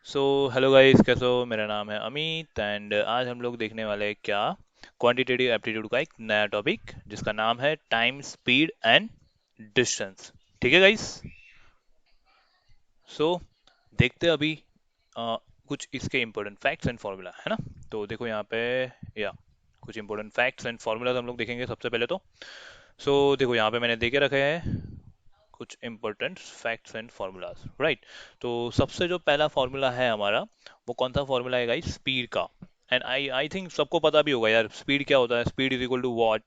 So hello guys, कैसे हो? मेरा नाम है अमित एंड आज हम लोग देखने वाले हैं क्या क्वांटिटेटिव एप्टीट्यूड का एक नया टॉपिक जिसका नाम है टाइम, स्पीड एंड डिस्टेंस। ठीक है गाइस। सो देखते हैं अभी अ, कुछ इसके इंपॉर्टेंट फैक्ट्स एंड फॉर्मूला, है ना। तो देखो यहाँ पे या कुछ इंपॉर्टेंट फैक्ट्स एंड फॉर्मूलाज हम लोग देखेंगे सबसे पहले तो। देखो यहाँ पे मैंने देखे रखे हैं कुछ important facts and formulas, right. तो सबसे जो पहला फॉर्मूला है हमारा, वो कौन सा फॉर्मूला है गाइस? स्पीड का। एंड आई आई थिंक सबको पता भी होगा यार, स्पीड क्या होता है। Speed is equal to what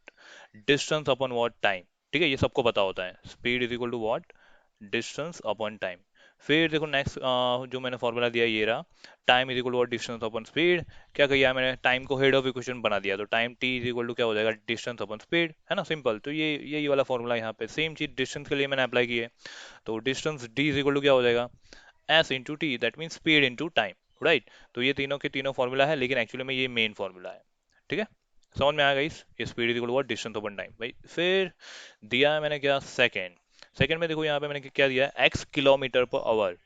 distance upon what time. ठीक है, ये सबको पता होता है। Speed is equal to what distance upon time. फिर देखो नेक्स्ट जो मैंने फॉर्मूला दिया ये रहा, time is equal to distance upon speed. क्या किया मैंने? टाइम को हेड ऑफ इक्वेशन बना दिया, तो time T is equal to क्या हो जाएगा? डिस्टेंस अपॉन स्पीड, है ना, सिंपल। तो ये वाला फॉर्मूला यहाँ पे सेम चीज डिस्टेंस के लिए मैंने अप्लाई की है। तो distance D is equal to क्या हो जाएगा? S into T, that mean speed into time, right. तो ये तीनों के तीनों फॉर्मूला है, लेकिन एक्चुअली में ये मेन फॉर्मूला है। ठीक है, समझ में आ गई? ये speed is equal to distance upon time भाई। फिर दिया है मैंने क्या? सेकेंड। सेकेंड में देखो यहाँ पे मैंने क्या दिया है? X kilometre per hour,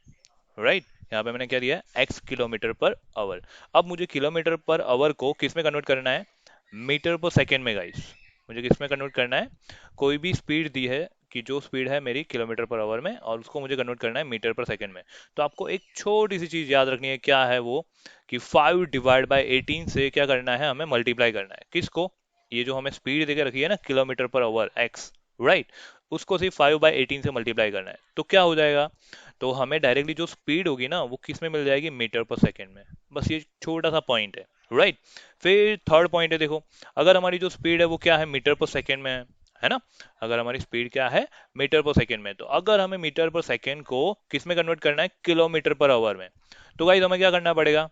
right. यहाँ पे मैंने क्या दिया है? X kilometre per our. अब मुझे किलोमीटर पर आवर को किस में कन्वर्ट करना है? मीटर पर सेकेंड में गाइस। मुझे किस में कन्वर्ट करना है? कोई भी स्पीड दी है कि जो स्पीड है मेरी किलोमीटर पर आवर में, और उसको मुझे कन्वर्ट करना है मीटर पर सेकेंड में। तो आपको एक छोटी सी चीज याद रखनी है, क्या है वो? कि 5 डिवाइड बाई 18 से क्या करना है? हमें मल्टीप्लाई करना है। किसको? ये जो हमें स्पीड देके रखी है ना, kilometre per our x, right. उसको सिर्फ 5/18 से मल्टीप्लाई करना है, तो क्या हो जाएगा? तो हमें डायरेक्टली जो स्पीड होगी ना, वो किस में मिल जाएगी? मीटर पर सेकेंड में। बस ये छोटा सा पॉइंट है, राइट। फिर थर्ड पॉइंट है, देखो, अगर हमारी जो स्पीड है वो क्या है? मीटर पर सेकेंड में है ना। अगर हमारी स्पीड क्या है? मीटर पर सेकेंड में। तो अगर हमें मीटर पर सेकेंड को किस में कन्वर्ट करना है? किलोमीटर पर आवर में। तो गाइस हमें क्या करना पड़ेगा?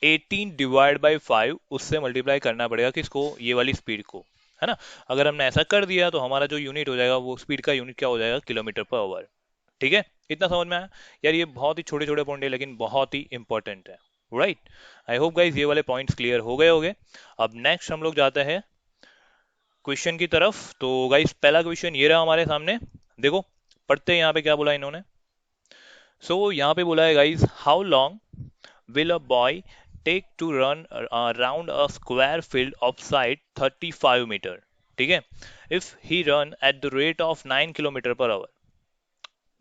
18 डिवाइड बाई 5 उससे मल्टीप्लाई करना पड़ेगा, किसको? ये वाली स्पीड को, है ना। अगर हमने ऐसा कर दिया तो हमारा जो यूनिट हो जाएगा, वो स्पीड का यूनिट क्या हो जाएगा? Kilometre per hour. ठीक है, इतना समझ में आया? यार ये बहुत ही छोटे छोटे पॉइंट है, लेकिन बहुत ही इंपॉर्टेंट है, राइट। आई होप गाइज ये वाले पॉइंट्स क्लियर हो गए होंगे। अब नेक्स्ट हम लोग जाते हैं क्वेश्चन की तरफ। तो गाइज पहला क्वेश्चन ये रहा हमारे सामने। देखो, पढ़ते हैं यहाँ पे क्या बोला इन्होंने। यहाँ पे बोला है guys, how long will a boy take to run around a square field of side 35 meter? ठीक है, if he run at the rate of 9 kilometre per our.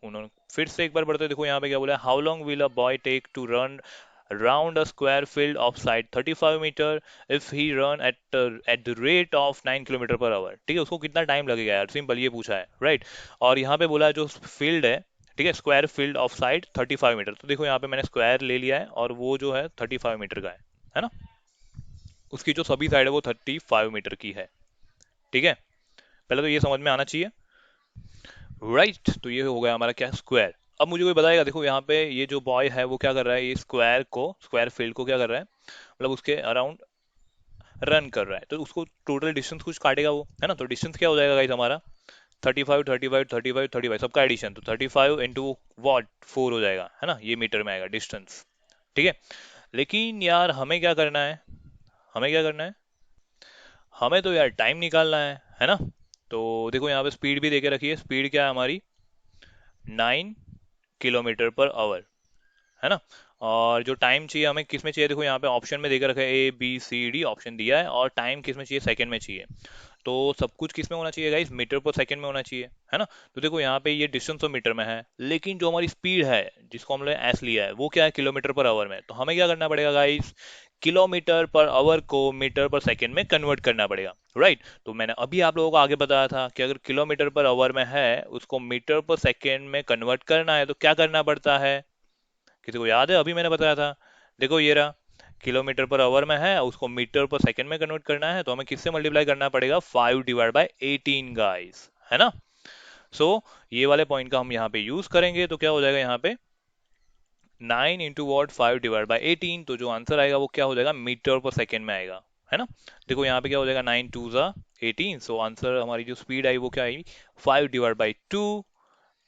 उन्होंने फिर से एक बार पढ़ते, देखो यहाँ पे क्या बोला है, how long will a boy take to run around a square field of side 35 meter if he run at the rate of 9 kilometre per hour. ठीक है, उसको कितना टाइम लगेगा यार, सिंपल ये पूछा है, राइट। और यहाँ पे बोला है जो फील्ड है, ठीक है, square field of side 35 metre. तो देखो यहाँ पे मैंने स्क्वायर ले लिया है, और वो जो है 35 मीटर का है ना। उसकी जो सभी साइड है वो 35 मीटर की है। ठीक है, पहले तो ये समझ में आना चाहिए, राइट। तो ये हो गया हमारा क्या? स्क्वायर। अब मुझे कोई बताएगा, देखो यहाँ पे ये जो बॉय है वो क्या कर रहा है? ये स्क्वायर को, स्क्वायर फील्ड को क्या कर रहा है? मतलब उसके अराउंड रन कर रहा है, तो उसको टोटल डिस्टेंस कुछ काटेगा वो, है ना। तो डिस्टेंस क्या हो जाएगा गाइस हमारा? 35 35 35 35 सबका एडिशन, तो 35 इंटू वॉट 4 हो जाएगा, है ना। ये मीटर में आएगा डिस्टेंस। ठीक है, लेकिन यार हमें क्या करना है? हमें क्या करना है? हमें तो यार टाइम निकालना है ना। तो देखो यहाँ पे स्पीड भी देके रखी है। स्पीड क्या है हमारी? 9 किलोमीटर पर आवर, है ना। और जो टाइम चाहिए हमें किस में चाहिए? देखो यहाँ पे ऑप्शन में देकर रखा है ABCD ऑप्शन दिया है, और टाइम किस में चाहिए? सेकंड में चाहिए। तो सब कुछ किस में होना चाहिए गाइस? मीटर पर सेकंड में होना चाहिए, है ना। तो देखो यहाँ पे ये डिस्टेंस तो मीटर में है, लेकिन जो हमारी स्पीड है, जिसको हमने एस लिया है, वो क्या है? किलोमीटर पर आवर में। तो हमें क्या करना पड़ेगा गाइस? किलोमीटर पर आवर को मीटर पर सेकंड में कन्वर्ट करना पड़ेगा, राइट। तो मैंने अभी आप लोगों को आगे बताया था कि अगर किलोमीटर पर आवर में है, उसको मीटर पर सेकंड में कन्वर्ट करना है, तो क्या करना पड़ता है? किसी को याद है? अभी मैंने बताया था। देखो ये रहा, किलोमीटर पर आवर में है, उसको मीटर पर सेकंड में कन्वर्ट करना है, तो हमें किससे मल्टीप्लाई करना पड़ेगा? 5/18 गाइस, है ना। ये वाले पॉइंट का हम यहाँ पे यूज करेंगे, तो क्या हो जाएगा यहाँ पे? 9 इंटू वॉट 5/18। तो जो आंसर आएगा वो क्या हो जाएगा? मीटर पर सेकंड में आएगा, है ना। देखो यहाँ पे क्या हो जाएगा? 9 2 ज़ा 18। आंसर हमारी जो स्पीड आई वो क्या आई? 5/2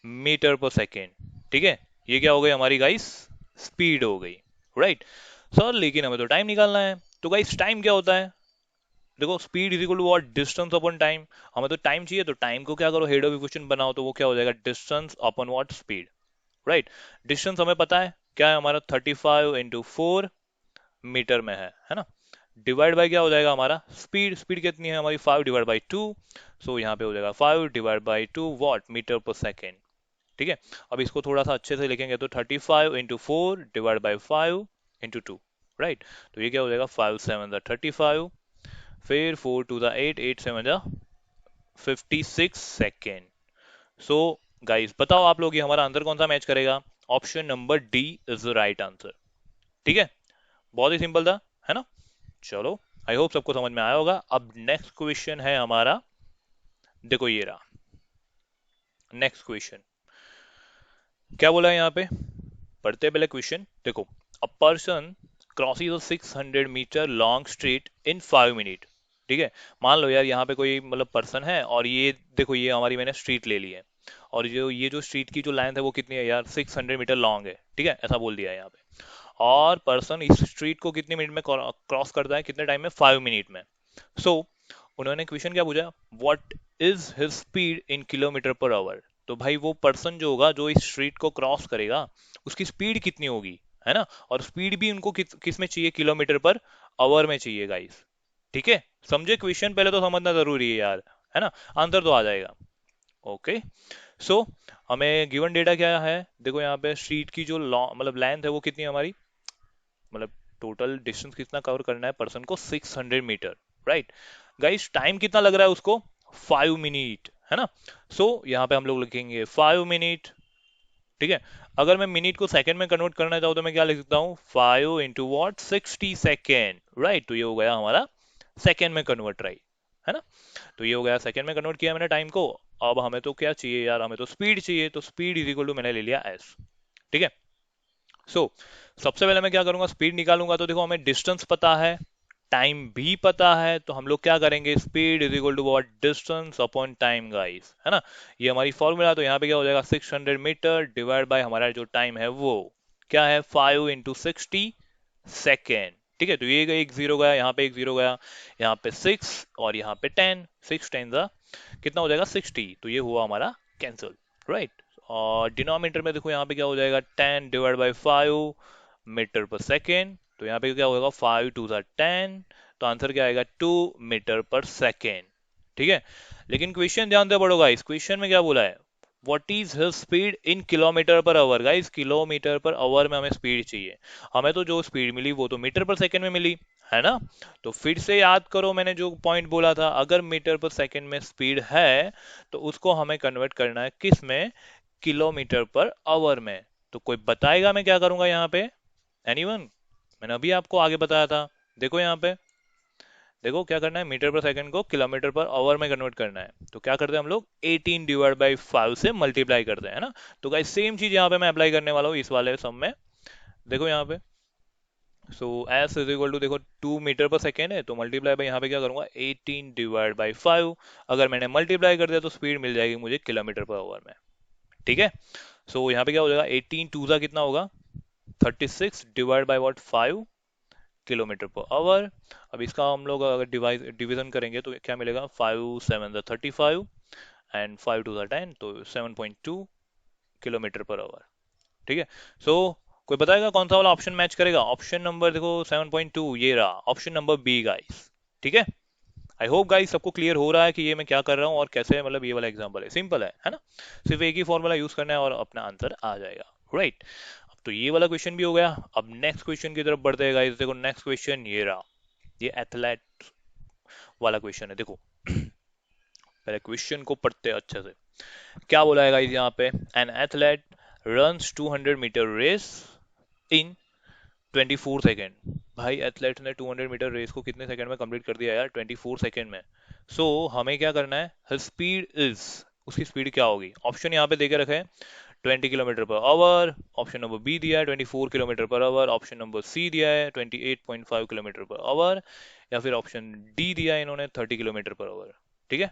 मीटर पर सेकेंड। ठीक है, ये क्या हो गई हमारी गाइस? स्पीड हो गई, राइट। सर लेकिन हमें तो टाइम निकालना है। तो गाइस टाइम क्या होता है? देखो, speed is equal to what? Distance upon time. हमें तो टाइम चाहिए, तो टाइम को क्या करो? हेड ऑफ इक्वेशन बनाओ, तो वो क्या हो जाएगा? Distance upon what? Speed, right. Distance हमें पता है क्या है हमारा 35 × 4 मीटर में है ना। डिवाइड बाय क्या हो जाएगा हमारा स्पीड, स्पीड कितनी है हमारी 5/2। सो यहाँ पे हो जाएगा 5/2 वॉट मीटर पर सेकेंड। ठीक है, अब इसको थोड़ा सा अच्छे से लिखेंगे तो 35 × 4 डिवाइड बाई 5 × 2, राइट। तो ये क्या हो जाएगा 5 7 35, फिर 4 2 8, 8 7 56 सेकेंड। सो गाइस बताओ आप लोग ये हमारा आंसर कौन सा मैच करेगा। Option number D is the right answer. ठीक है, बहुत ही सिंपल था, है ना। चलो, आई होप सबको समझ में आया होगा। अब नेक्स्ट क्वेश्चन है हमारा, देखो ये रहा नेक्स्ट क्वेश्चन। क्या बोला है यहाँ पे, पढ़ते हैं पहले क्वेश्चन। देखो, a person crosses a 600 metre long street in 5 minute. ठीक है, मान लो यार यहाँ पे कोई मतलब पर्सन है, और ये देखो ये हमारी मैंने स्ट्रीट ले ली है, और जो ये जो स्ट्रीट की जो लेंथ है वो कितनी है यार 600 मीटर लॉन्ग है। ठीक है, ऐसा बोल दिया है यहाँ पे। और पर्सन इस स्ट्रीट को कितने मिनट में क्रॉस करता है, कितने टाइम में, 5 मिनट में। सो उन्होंने क्वेश्चन क्या पूछा, what is his speed in kilometre per our. तो भाई वो पर्सन जो होगा जो इस स्ट्रीट को क्रॉस करेगा, उसकी स्पीड कितनी होगी, है ना। और स्पीड भी उनको किस में चाहिए, किलोमीटर पर आवर में चाहिए गाइस। ठीक है, समझे क्वेश्चन, पहले तो समझना जरूरी है यार, है ना। आंसर तो आ जाएगा। ओके, सो हमें गिवन डेटा क्या है, देखो यहाँ पे स्ट्रीट की जो मतलब लेंथ है वो कितनी है हमारी, मतलब टोटल डिस्टेंस कितना कवर करना है पर्सन को, 600 मीटर, राइट। गाइस टाइम कितना लग रहा है उसको, 5 मिनट, है ना। सो यहाँ पे हम लोग लिखेंगे 5 मिनट। ठीक है, अगर मैं मिनट को सेकंड में कन्वर्ट करना चाहूँ तो मैं क्या लिख सकता हूँ, 5 × 60 सेकेंड, राइट। तो ये हो गया हमारा सेकेंड में कन्वर्ट, राइट, है ना। तो ये हो गया सेकेंड में कन्वर्ट किया मैंने टाइम को। अब हमें तो क्या चाहिए यार, हमें तो स्पीड चाहिए, तो स्पीड इज इक्वल टू मैंने ले लिया एस। ठीक है, सो सबसे पहले मैं क्या करूंगा, स्पीड निकालूंगा। तो देखो हमें डिस्टेंस पता है, टाइम भी पता है, तो हम लोग क्या करेंगे, speed is equal to what, distance upon time guys, है ना। ये हमारी फॉर्मूला। तो यहाँ पे क्या हो जाएगा 600 मीटर डिवाइड बाय हमारा जो टाइम है वो क्या है, 5 × 60 सेकेंड। ठीक है, तो ये एक जीरो गया, यहाँ पे एक जीरो गया, यहाँ पे 6 और यहाँ पे 10, 6 10 कितना हो जाएगा 60। तो ये हुआ हमारा कैंसिल, राइट। और डिनोमिनेटर में देखो यहाँ पे क्या हो जाएगा, 10/5 मीटर पर सेकेंड। तो यहाँ पे क्या होगा, 5 2 10। तो आंसर क्या आएगा, 2 मीटर पर सेकेंड। ठीक है, लेकिन क्वेश्चन ध्यान से पढ़ो गाइस, क्वेश्चन में क्या बोला है, what is his speed in kilometre per our. Guys kilometre per our में हमें स्पीड चाहिए, हमें तो जो स्पीड मिली वो तो मीटर पर सेकेंड में मिली, है ना। तो फिर से याद करो मैंने जो पॉइंट बोला था, अगर मीटर पर सेकेंड में स्पीड है तो उसको हमें कन्वर्ट करना है किस में, किलोमीटर पर आवर में। तो कोई बताएगा मैं क्या करूंगा यहाँ पे, एनीवन। मैंने अभी आपको आगे बताया था, देखो यहाँ पे, देखो क्या करना है, मीटर पर सेकंड को किलोमीटर पर आवर में कन्वर्ट करना है। तो क्या करते हैं हम लोग, 18/5 से मल्टीप्लाई करते हैं ना। तो गाइस सेम चीज यहाँ पे मैं अप्लाई करने वाला हूँ इस वाले सम में। देखो यहाँ पे, सो एस इज इक्वल टू, देखो 2 मीटर पर सेकेंड है, तो मल्टीप्लाई बाई यहाँ पे क्या करूंगा, 18/5। अगर मैंने मल्टीप्लाई कर दिया तो स्पीड मिल जाएगी मुझे किलोमीटर पर आवर में। ठीक है, सो यहाँ पे क्या हो जाएगा, 18 2 कितना होगा, 36 divide by what, 5 kilometre per our. अब इसका हम लोग अगर डिवीजन करेंगे तो क्या मिलेगा, 5 7 35 एंड 5 2 10, तो 7.2 किलोमीटर पर आवर। ठीक है, सो कोई बताएगा कौन सा वाला ऑप्शन मैच करेगा। ऑप्शन नंबर देखो 7.2, ये रहा ऑप्शन नंबर बी गाइस। ठीक है, आई होप गाइस सबको क्लियर हो रहा है कि ये मैं क्या कर रहा हूँ और कैसे, मतलब ये वाला एग्जांपल है, सिंपल है ना। सिर्फ एक ही फॉर्मूला यूज करना है और अपना आंसर आ जाएगा, राइट। अब तो ये वाला क्वेश्चन भी हो गया। अब नेक्स्ट क्वेश्चन की तरफ बढ़ते हैं गाइस। देखो नेक्स्ट क्वेश्चन ये रहा, ये एथलेट वाला क्वेश्चन है। देखो पहले क्वेश्चन को पढ़ते हैं अच्छे से। क्या बोला है गाइस यहाँ पे, an athlete runs 200 metre race in 24 second. भाई एथलेट ने 200 मीटर रेस को कितने सेकंड में कंप्लीट कर दिया यार, 24 सेकंड में। सो हमें क्या करना है, हर स्पीड इज, उसकी स्पीड क्या होगी। ऑप्शन यहाँ पे देके रखे हैं, 20 kilometre per our, option number B दिया है 24 kilometre per our, option number C दिया है 28.5 किलोमीटर पर आवर, या फिर ऑप्शन डी दिया है इन्होंने 30 किलोमीटर पर आवर। ठीक है,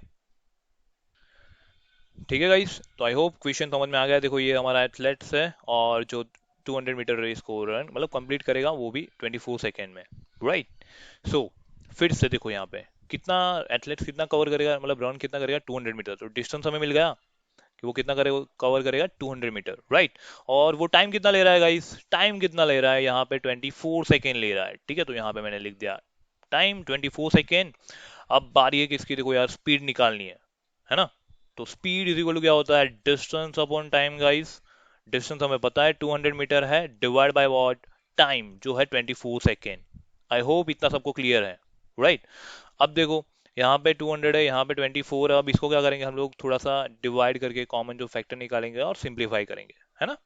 ठीक है गाइस, तो आई होप क्वेश्चन समझ में आ गया। देखो ये हमारा एथलेट्स है, और जो 200 मीटर रेस को रन मतलब कंप्लीट करेगा वो भी 24 सेकेंड में, राइट। सो फिर से देखो यहाँ पे कितना एथलेट्स कितना कवर करेगा, मतलब रन कितना करेगा 200 मीटर। तो डिस्टेंस हमें मिल गया, कि वो कितना करेगा, कवर करेगा 200 मीटर, राइट। और वो टाइम कितना ले रहा है गाइस, टाइम कितना ले रहा है यहाँ पे 24 सेकेंड ले रहा है, ठीक है। तो यहाँ पे मैंने लिख दिया टाइम 24 सेकेंड। अब बारी है किसकी, देखो यार स्पीड निकालनी है ना। तो स्पीड इज इक्वल टू क्या होता है, distance upon time guys. Distance हमें पता है 200 मीटर है, डिवाइड बाय व्हाट, टाइम जो है 24 सेकेंड। आई होप इतना सबको क्लियर है, राइट। अब देखो यहाँ पे 200 है, यहाँ पे 24 है। अब इसको क्या करेंगे हम लोग, थोड़ा सा डिवाइड करके कॉमन जो फैक्टर निकालेंगे और सिंप्लीफाई करेंगे, है ना।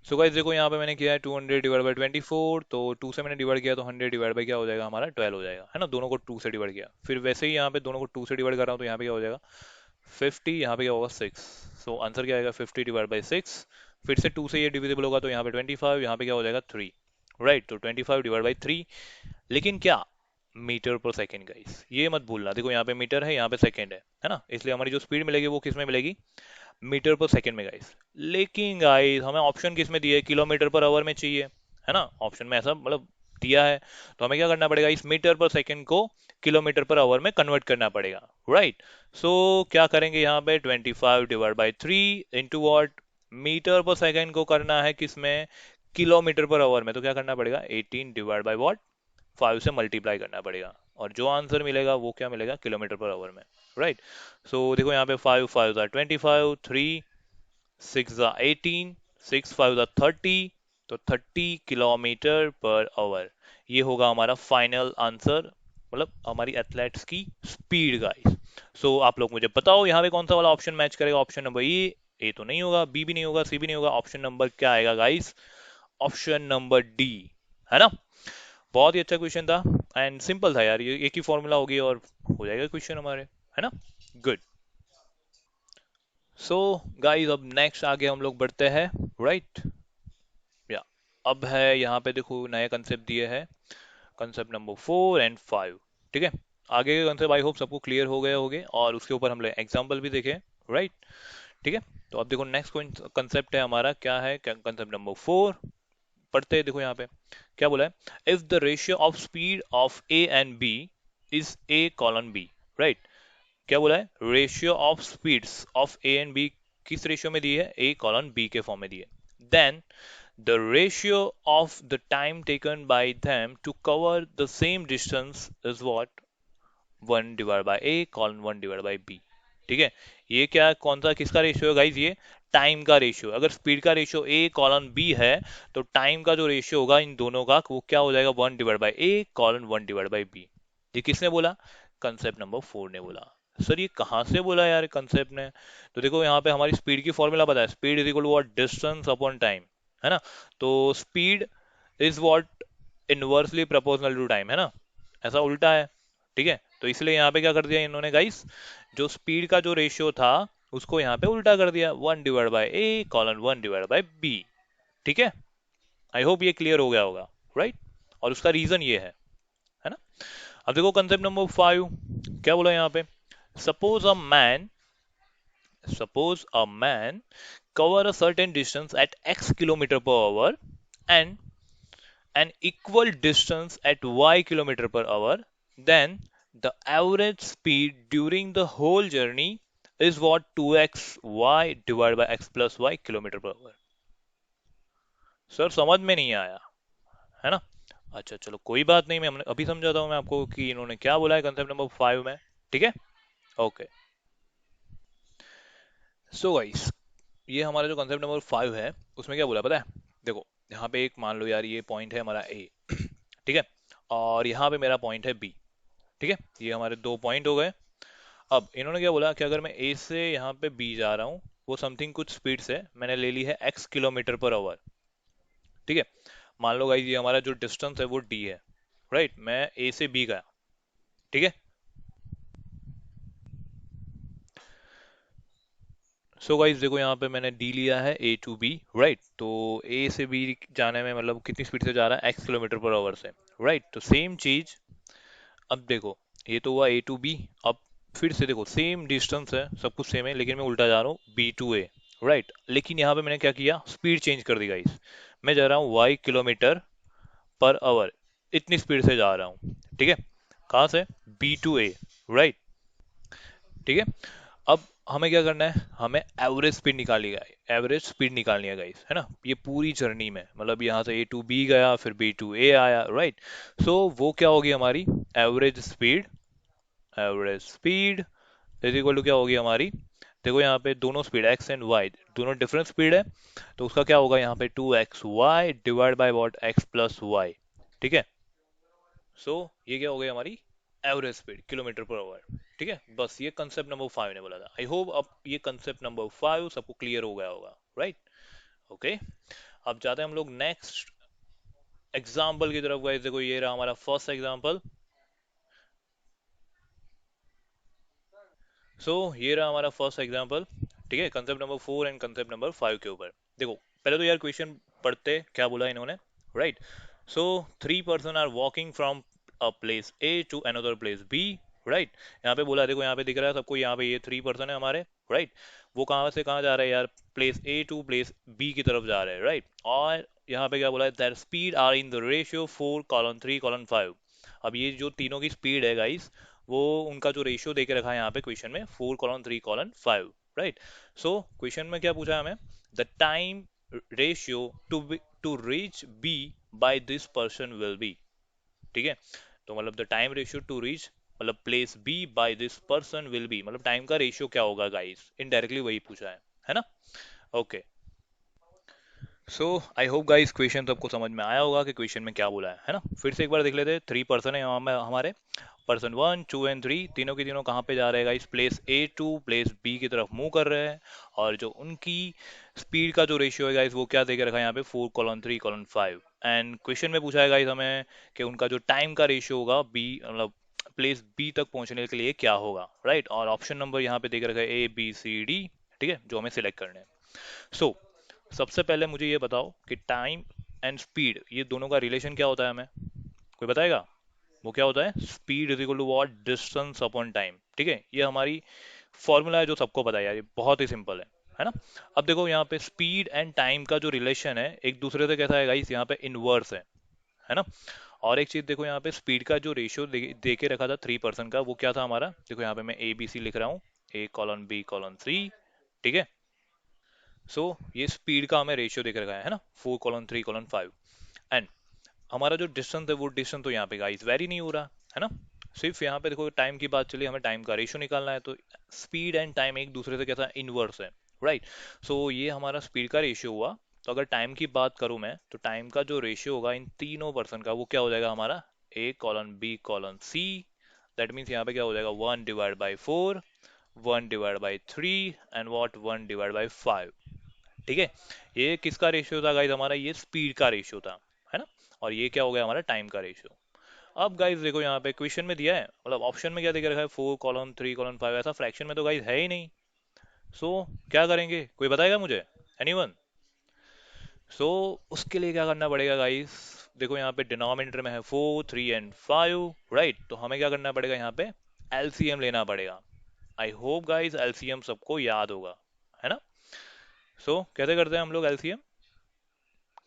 सो गाइस देखो यहाँ पे मैंने किया है 200 डिवाइड बाई 24, तो 2 से मैंने डिवाइड किया तो 100 डिवाइड बाई क्या हो जाएगा हमारा, 12 हो जाएगा, है ना। दोनों को 2 से डिवाइड किया, फिर वैसे ही यहाँ पे दोनों को 2 से डिवाइड कर रहा हूँ तो यहाँ पे क्या हो जाएगा 50, यहाँ पे क्या होगा 6। सो आंसर क्या आएगा 50 डिवाइड बाई 6। फिर से 2 से ये डिविजिबल होगा तो यहाँ पे 25, यहाँ पे क्या हो जाएगा 3, राइट। तो 25 डिवाइड बाई 3, लेकिन क्या, मीटर पर सेकेंड गाइस, ये मत भूलना। देखो यहाँ पे मीटर है, यहाँ पे सेकेंड है ना। इसलिए हमारी जो स्पीड मिलेगी वो किस में मिलेगी, मीटर पर सेकेंड में गाइस। लेकिन गाइस हमें ऑप्शन किस में दिया है, किलोमीटर पर आवर में चाहिए, है ना। ऑप्शन में ऐसा मतलब दिया है, तो हमें क्या करना पड़ेगा, इस मीटर पर सेकेंड को किलोमीटर पर आवर में कन्वर्ट करना पड़ेगा, राइट। सो क्या करेंगे यहाँ पे 25 divide by 3 into what, metre per second को करना है किस में, किलोमीटर पर आवर में। तो क्या करना पड़ेगा 18 डिवाइड बाई वॉट, 5 से मल्टीप्लाई करना पड़ेगा, और जो आंसर मिलेगा वो क्या मिलेगा, किलोमीटर पर आवर में, राइट। सो देखो यहाँ पे 5 5 25, 3 6 18, 6 5 30, तो 30 किलोमीटर पर आवर, ये होगा हमारा फाइनल आंसर, मतलब हमारी एथलेट्स की स्पीड गाइस। सो आप लोग मुझे बताओ यहाँ पे कौन सा वाला ऑप्शन मैच करेगा, ऑप्शन नंबर ए तो नहीं होगा, बी भी नहीं होगा, सी भी नहीं होगा, ऑप्शन नंबर क्या आएगा गाइस, ऑप्शन नंबर डी, है ना। बहुत ही अच्छा क्वेश्चन था, एंड सिंपल था यार, ये एक ही फॉर्मूला होगी और हो जाएगा क्वेश्चन हमारे, है ना। गुड। सो गाइस अब नेक्स्ट आगे हम लोग बढ़ते हैं, राइट। या अब है यहाँ पे देखो नए कंसेप्ट दिए हैं, कंसेप्ट नंबर 4 एंड 5, ठीक है। आगे के कंसेप्ट आई होप सबको क्लियर हो गए होंगे, और उसके ऊपर हम लोग एग्जाम्पल भी देखे, राइट, ठीक है। तो अब देखो नेक्स्ट कंसेप्ट है हमारा, क्या है कंसेप्ट नंबर 4, पढ़ते हैं। देखो यहाँ पे क्या बोला है, if the ratio of speed of A and B is A colon B, right. क्या बोला है, ratio of speeds of A and B किस रेशियो में दी है, ए कॉलन बी के फॉर्म में दी है। Then the ratio of the time taken by them to cover the same distance is what, 1/a:1/b, ठीक है। ये क्या, कौन सा किसका रेशियो है गाइज, ये टाइम का रेशियो। अगर स्पीड का रेशियो a:b है, तो टाइम का जो रेशियो होगा इन दोनों का वो क्या हो जाएगा, 1/a:1/b। ये किसने बोला, कंसेप्ट नंबर 4 ने बोला। सर ये कहाँ से बोला यार कंसेप्ट ने, तो देखो यहाँ पे हमारी स्पीड की फॉर्मूला पता है, speed is equal to what, distance upon time, है ना। तो speed is what, inversely proportional to time, है ना, ऐसा उल्टा है, ठीक है। तो इसलिए यहाँ पे क्या कर दिया इन्होंने गाइस, जो स्पीड का जो रेशियो था उसको यहाँ पे उल्टा कर दिया, 1/a:1/b, ठीक है। आई होप ये क्लियर हो गया होगा, राइट। और उसका रीजन ये है ना। अब देखो कंसेप्ट नंबर 5 क्या बोला यहाँ पे, suppose a man suppose a man cover a certain distance at x kilometer per hour and an equal distance at y kilometer per hour, then the average speed during the whole journey is what, 2x y divided by x plus y kilometer per hour। Sir समझ में नहीं आया, है ना। अच्छा चलो कोई बात नहीं, मैं अभी समझाता हूँ मैं आपको कि इन्होंने क्या बोला है कंसेप्ट नंबर 5 में, ठीक है। ओके, सो गाइस ये हमारा जो कंसेप्ट नंबर 5 है उसमें क्या बोला पता है, देखो यहाँ पे एक मान लो यार, ये पॉइंट है हमारा ए, ठीक है, और यहाँ पे मेरा पॉइंट है बी, ठीक है। ये हमारे दो पॉइंट हो गए। अब इन्होंने क्या बोला कि अगर मैं ए से यहाँ पे बी जा रहा हूँ, वो समथिंग कुछ स्पीड से मैंने ले ली है x किलोमीटर पर आवर, ठीक है। मान लो गाइस ये हमारा जो डिस्टेंस है वो d है, राइट। मैं ए से बी गया, ठीक है। सो गाइस देखो यहाँ पे मैंने डी लिया है ए टू बी, राइट। तो ए से बी जाने में मतलब कितनी स्पीड से जा रहा है, x किलोमीटर पर आवर से, राइट। तो सेम चीज, अब देखो ये तो हुआ ए टू बी। अब फिर से देखो सेम डिस्टेंस है, सब कुछ सेम है, लेकिन मैं उल्टा जा रहा हूँ बी टू ए, राइट। लेकिन यहाँ पे मैंने क्या किया, स्पीड चेंज कर दी गाइस। मैं जा रहा हूँ वाई किलोमीटर पर आवर, इतनी स्पीड से जा रहा हूँ, ठीक है। कहाँ से, बी टू ए, राइट, ठीक है। अब हमें क्या करना है, हमें एवरेज स्पीड निकालनी है, एवरेज स्पीड निकालनी है गाइस, है ना, ये पूरी जर्नी में, मतलब यहाँ से ए टू बी गया, फिर बी टू ए आया, राइट। सो वो क्या होगी हमारी average speed, average speed is equal to क्या होगी हमारी, देखो यहाँ पे दोनों स्पीड एक्स एंड वाई दोनों डिफरेंट स्पीड है, तो उसका क्या होगा यहाँ पे 2xy divide by what X plus Y, ठीक है। सो ये क्या हो गई हमारी average speed kilometre per hour, ठीक है। बस ये कंसेप्ट नंबर 5 ने बोला था, आई होप अब ये कंसेप्ट नंबर 5 सबको क्लियर हो गया होगा, राइट। ओके, अब जाते हैं हम लोग नेक्स्ट एग्जाम्पल की तरफ, गाइस देखो ये रहा हमारा फर्स्ट एग्जाम्पल। सो ये रहा हमारा फर्स्ट एग्जाम्पल, ठीक है, concept number 4 and concept number 5 के ऊपर। देखो पहले तो यार क्वेश्चन पढ़ते क्या बोला इन्होंने, right. So 3 person are walking from a place A to another place B, right. यहाँ पे बोला, देखो यहाँ पे दिख रहा है सबको, यहाँ पे ये 3 पर्सन है हमारे, राइट। वो कहाँ से कहाँ जा रहे हैं यार, place A to place B की तरफ जा रहे हैं, राइट। और यहाँ पे क्या बोला है, that speed are in the ratio 4:3:5। अब ये जो तीनों की स्पीड है गाइस, वो उनका जो रेशियो दे के रखा है यहाँ पे क्वेश्चन में 4:3:5, राइट। सो क्वेश्चन में क्या पूछा है हमें, the time ratio to reach B by this person will be, ठीक है। तो मतलब the time ratio to reach, मतलब place B by this person will be, मतलब टाइम का रेशियो क्या होगा गाइस, इनडायरेक्टली वही पूछा है ना। Okay, so I hope guys question सबको समझ में आया होगा कि क्वेश्चन में क्या बोला है ना। फिर से एक बार देख लेते हैं, 3 पर्सन है हमारे, पर्सन 1 2 एंड 3 तीनों के तीनों कहाँ पे जा रहे हैं guys, place A to place B की तरफ मूव कर रहे हैं। और जो उनकी स्पीड का जो रेशियो है गाइस, वो क्या दे के रखा है यहाँ पे 4:3:5। एंड क्वेश्चन में पूछा है गाइस हमें कि उनका जो टाइम का रेशियो होगा बी, मतलब प्लेस बी तक पहुंचने के लिए क्या होगा, राइट। और ऑप्शन नंबर यहाँ पे दे के रखा है A B C D, ठीक है, जो हमें सिलेक्ट करने हैं। सो सबसे पहले मुझे ये बताओ कि टाइम एंड स्पीड ये दोनों का रिलेशन क्या होता है, हमें कोई बताएगा। वो क्या होता है, speed is equal to what, distance upon time, ठीक है। ये हमारी फॉर्मूला है जो सबको पता है यार, ये बहुत ही सिंपल है ना। अब देखो यहाँ पे स्पीड एंड टाइम का जो रिलेशन है एक दूसरे से कैसा है गाइस, यहाँ पे इनवर्स है ना। और एक चीज देखो, यहाँ पे स्पीड का जो रेशियो दे के रखा था 3 पर्सन का, वो क्या था हमारा, देखो यहाँ पे मैं ABC लिख रहा हूँ, A:B:3, ठीक है। सो ये स्पीड का हमें रेशियो देख रखा है ना, 4:3:5। एंड हमारा जो डिस्टेंस है वो डिस्टेंस तो यहाँ पे गाइस वेरी नहीं हो रहा है ना। सिर्फ यहाँ पे देखो टाइम की बात चली, हमें टाइम का रेशियो निकालना है, तो स्पीड एंड टाइम एक दूसरे से कैसा इनवर्स है, राइट। सो ये हमारा स्पीड का रेशियो हुआ। तो अगर टाइम की बात करूं मैं, तो टाइम का जो रेशियो होगा इन तीनों पर्सन का, वो क्या हो जाएगा हमारा A:B:C। दैट मीन्स यहाँ पे क्या हो जाएगा 1/4, 1/3 एंड वॉट 1/5, ठीक है। ये किसका रेशियो था गाइज, हमारा ये स्पीड का रेशियो था, है ना। और ये क्या हो गया हमारा टाइम का रेशियो। अब गाइज देखो यहाँ पे क्वेश्चन में दिया है, मतलब ऑप्शन में क्या दिख रखा है 4:3:5, ऐसा फ्रैक्शन में तो गाइज है ही नहीं। सो क्या करेंगे, कोई बताएगा मुझे, एनीवन। सो उसके लिए क्या करना पड़ेगा गाइज, देखो यहाँ पे डिनोमिनेटर में है 4 3 एंड 5, राइट। तो हमें क्या करना पड़ेगा यहाँ पे एलसीएम लेना पड़ेगा। आई होप गाइज एलसीएम सबको याद होगा, है ना। सो कैसे करते हैं हम लोग एलसीएम,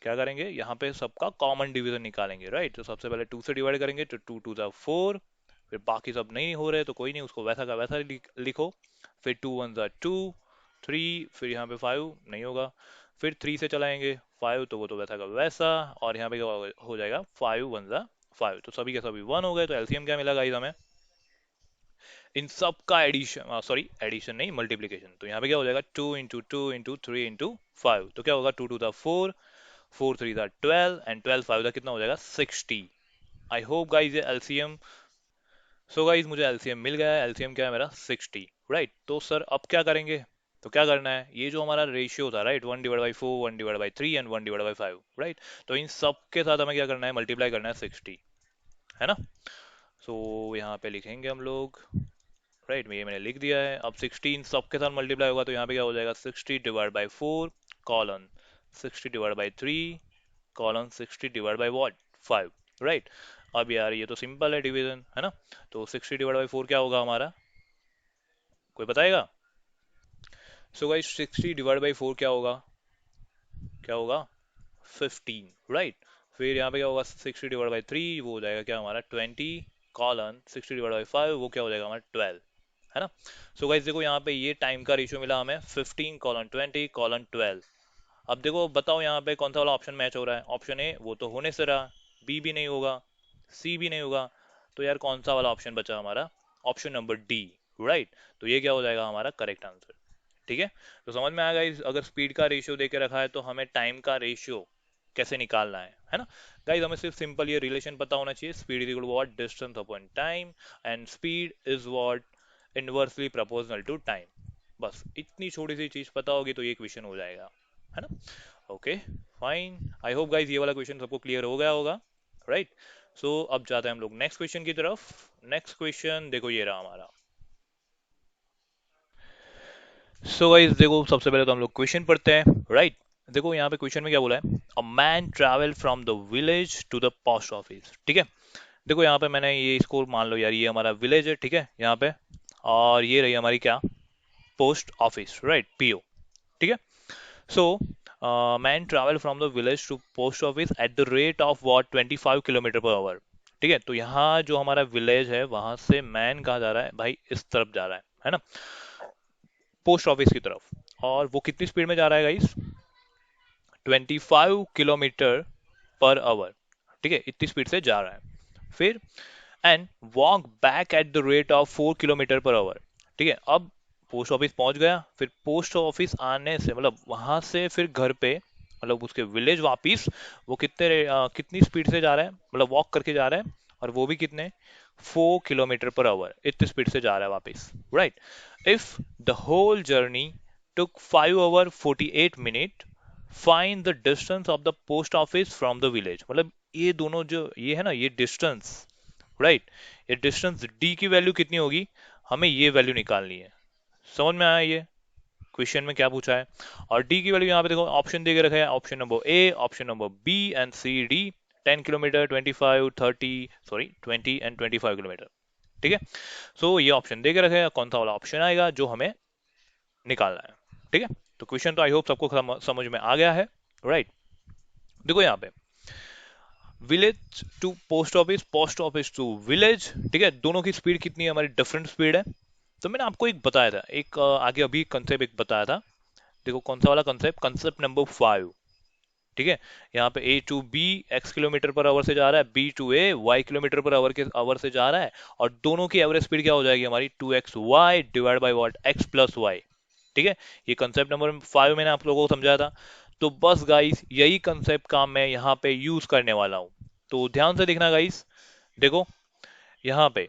क्या करेंगे यहाँ पे सबका कॉमन डिवीजन निकालेंगे, राइट। तो सबसे पहले 2 से डिवाइड करेंगे, तो 2 2 4, फिर बाकी सब नहीं हो रहे तो कोई नहीं, उसको वैसा का वैसा लिखो। फिर 2 1 2, 3, फिर यहाँ पे 5 नहीं होगा, फिर 3 से चलाएंगे 5, तो वो तो वैसा का वैसा। और यहाँ पे क्या हो जाएगा 5 1 5, तो सभी के सभी 1 हो गए। तो एलसीएम क्या मिला गाइस हमें, इन सब का एडिशन, सॉरी एडिशन नहीं मल्टीप्लीकेशन। तो यहाँ पे क्या हो जाएगा 2 × 2 × 3 × 5, तो क्या होगा 2 2 4, 4 3 12 एंड 12 5 कितना हो जाएगा 60। आई होप गाइज ये एलसीएम, सो गाइज मुझे एलसीएम मिल गया है, एलसीएम क्या है मेरा 60, राइट। तो सर अब क्या करेंगे, तो क्या करना है, ये जो हमारा रेशियो था, राइट, 1/4, 1/3 एंड 1/5, राइट। तो इन सब के साथ हमें क्या करना है, मल्टीप्लाई करना है 60, है ना। सो यहाँ पे लिखेंगे हम लोग, राइट, ये मैंने लिख दिया है। अब 16 सबके साथ मल्टीप्लाई होगा, तो यहाँ पे क्या हो जाएगा 60/4 कॉलन 60/3 कॉलन 60/5, राइट। अब यार ये तो सिंपल है डिवीजन, है ना। तो 60/4 क्या होगा हमारा, कोई बताएगा। सो गाइस 60/4 क्या होगा, क्या होगा 15, राइट। फिर यहाँ पे क्या होगा 60/3, वो हो जाएगा क्या हमारा 20 कॉलन 60/5, वो क्या हो जाएगा हमारा 12, है ना। सो गाइस देखो यहाँ पे ये टाइम का रेशियो मिला हमें 15:20:12। अब देखो बताओ यहाँ पे कौन सा वाला ऑप्शन मैच हो रहा है। ऑप्शन ए वो तो होने से रहा, बी भी नहीं होगा, सी भी नहीं होगा, तो यार कौन सा वाला ऑप्शन बचा हमारा? Option number D, right. तो ये क्या हो जाएगा हमारा करेक्ट आंसर। ठीक है, तो समझ में आएगा इस अगर स्पीड का रेशियो दे के रखा है तो हमें टाइम का रेशियो कैसे निकालना है ना। गाइज हमें सिर्फ सिंपल ये रिलेशन पता होना चाहिए, speed is equal to what distance upon time, and speed is what inversely proportional to time. बस इतनी छोटी सी चीज पता होगी तो ये क्वेश्चन हो जाएगा, है ना। Okay fine, I hope guys ये वाला क्वेश्चन सबको क्लियर हो गया होगा, राइट। सो अब जाते हैं हम लोग नेक्स्ट क्वेश्चन की तरफ। नेक्स्ट क्वेश्चन देखो ये रहा हमारा। सो गाइस देखो सबसे पहले तो हम लोग क्वेश्चन पढ़ते हैं, राइट। देखो यहाँ पे क्वेश्चन में क्या बोला है, a man travel from the village to the post office. ठीक है, देखो यहाँ पे मैंने ये इसको मान लो यार, ये हमारा विलेज है, ठीक है यहाँ पे, और ये रही हमारी क्या, पोस्ट ऑफिस, राइट, पीओ। ठीक है, so man travel from the village to post office at the rate of what 25 kilometre per hour. ठीक है, तो यहाँ जो हमारा विलेज है वहां से मैन कहाँ जा रहा है भाई, इस तरफ जा रहा है ना, पोस्ट ऑफिस की तरफ। और वो कितनी स्पीड में जा रहा है गाइस, 25 किलोमीटर पर आवर। ठीक है, इतनी स्पीड से जा रहा है। फिर and walk back at the rate of 4 kilometre per hour. ठीक है, अब पोस्ट ऑफिस पहुंच गया, फिर पोस्ट ऑफिस आने से मतलब वहां से फिर घर पे, मतलब उसके विलेज वापिस वो कितनी स्पीड से जा रहा है, मतलब वॉक करके जा रहा है, और वो भी कितने, 4 किलोमीटर पर आवर, इतनी स्पीड से जा रहा है वापिस, right. If the whole journey took 5 hours 48 minutes, find the distance of the post office from the village। मतलब ये दोनों जो ये है ना, ये डिस्टेंस, राइट, ये डिस्टेंस डी की वैल्यू कितनी होगी, हमें ये वैल्यू निकालनी है। समझ में आया ये क्वेश्चन में क्या पूछा है। और डी की वैल्यू यहाँ पे देखो ऑप्शन दे के रखा है, option number A, option number B and C D. 10 kilometre, 25, 30, sorry 20 and 25 kilometre. ठीक है, सो ये ऑप्शन दे के रखे हैं, कौन सा वाला ऑप्शन आएगा जो हमें निकालना है। ठीक है, तो क्वेश्चन तो आई होप सबको समझ में आ गया है, राइट। देखो यहाँ पे village to post office, post office to village, ठीक है, दोनों की स्पीड कितनी है, हमारी डिफरेंट स्पीड है। तो मैंने आपको एक बताया था, एक आगे अभी कंसेप्ट एक बताया था। देखो कौन सा वाला कंसेप्ट, कंसेप्ट नंबर 5। ठीक है, यहाँ पे A to B x kilometre per hour से जा रहा है, B to A y kilometre per hour के आवर से जा रहा है, और दोनों की एवरेज स्पीड क्या हो जाएगी हमारी, 2xy divide by what, x+y। ठीक है, ये कंसेप्ट नंबर 5 मैंने आप लोगों को समझाया था। तो बस गाइस यही कंसेप्ट का मैं यहाँ पे यूज करने वाला हूँ। तो ध्यान से देखना गाइस, देखो यहाँ पे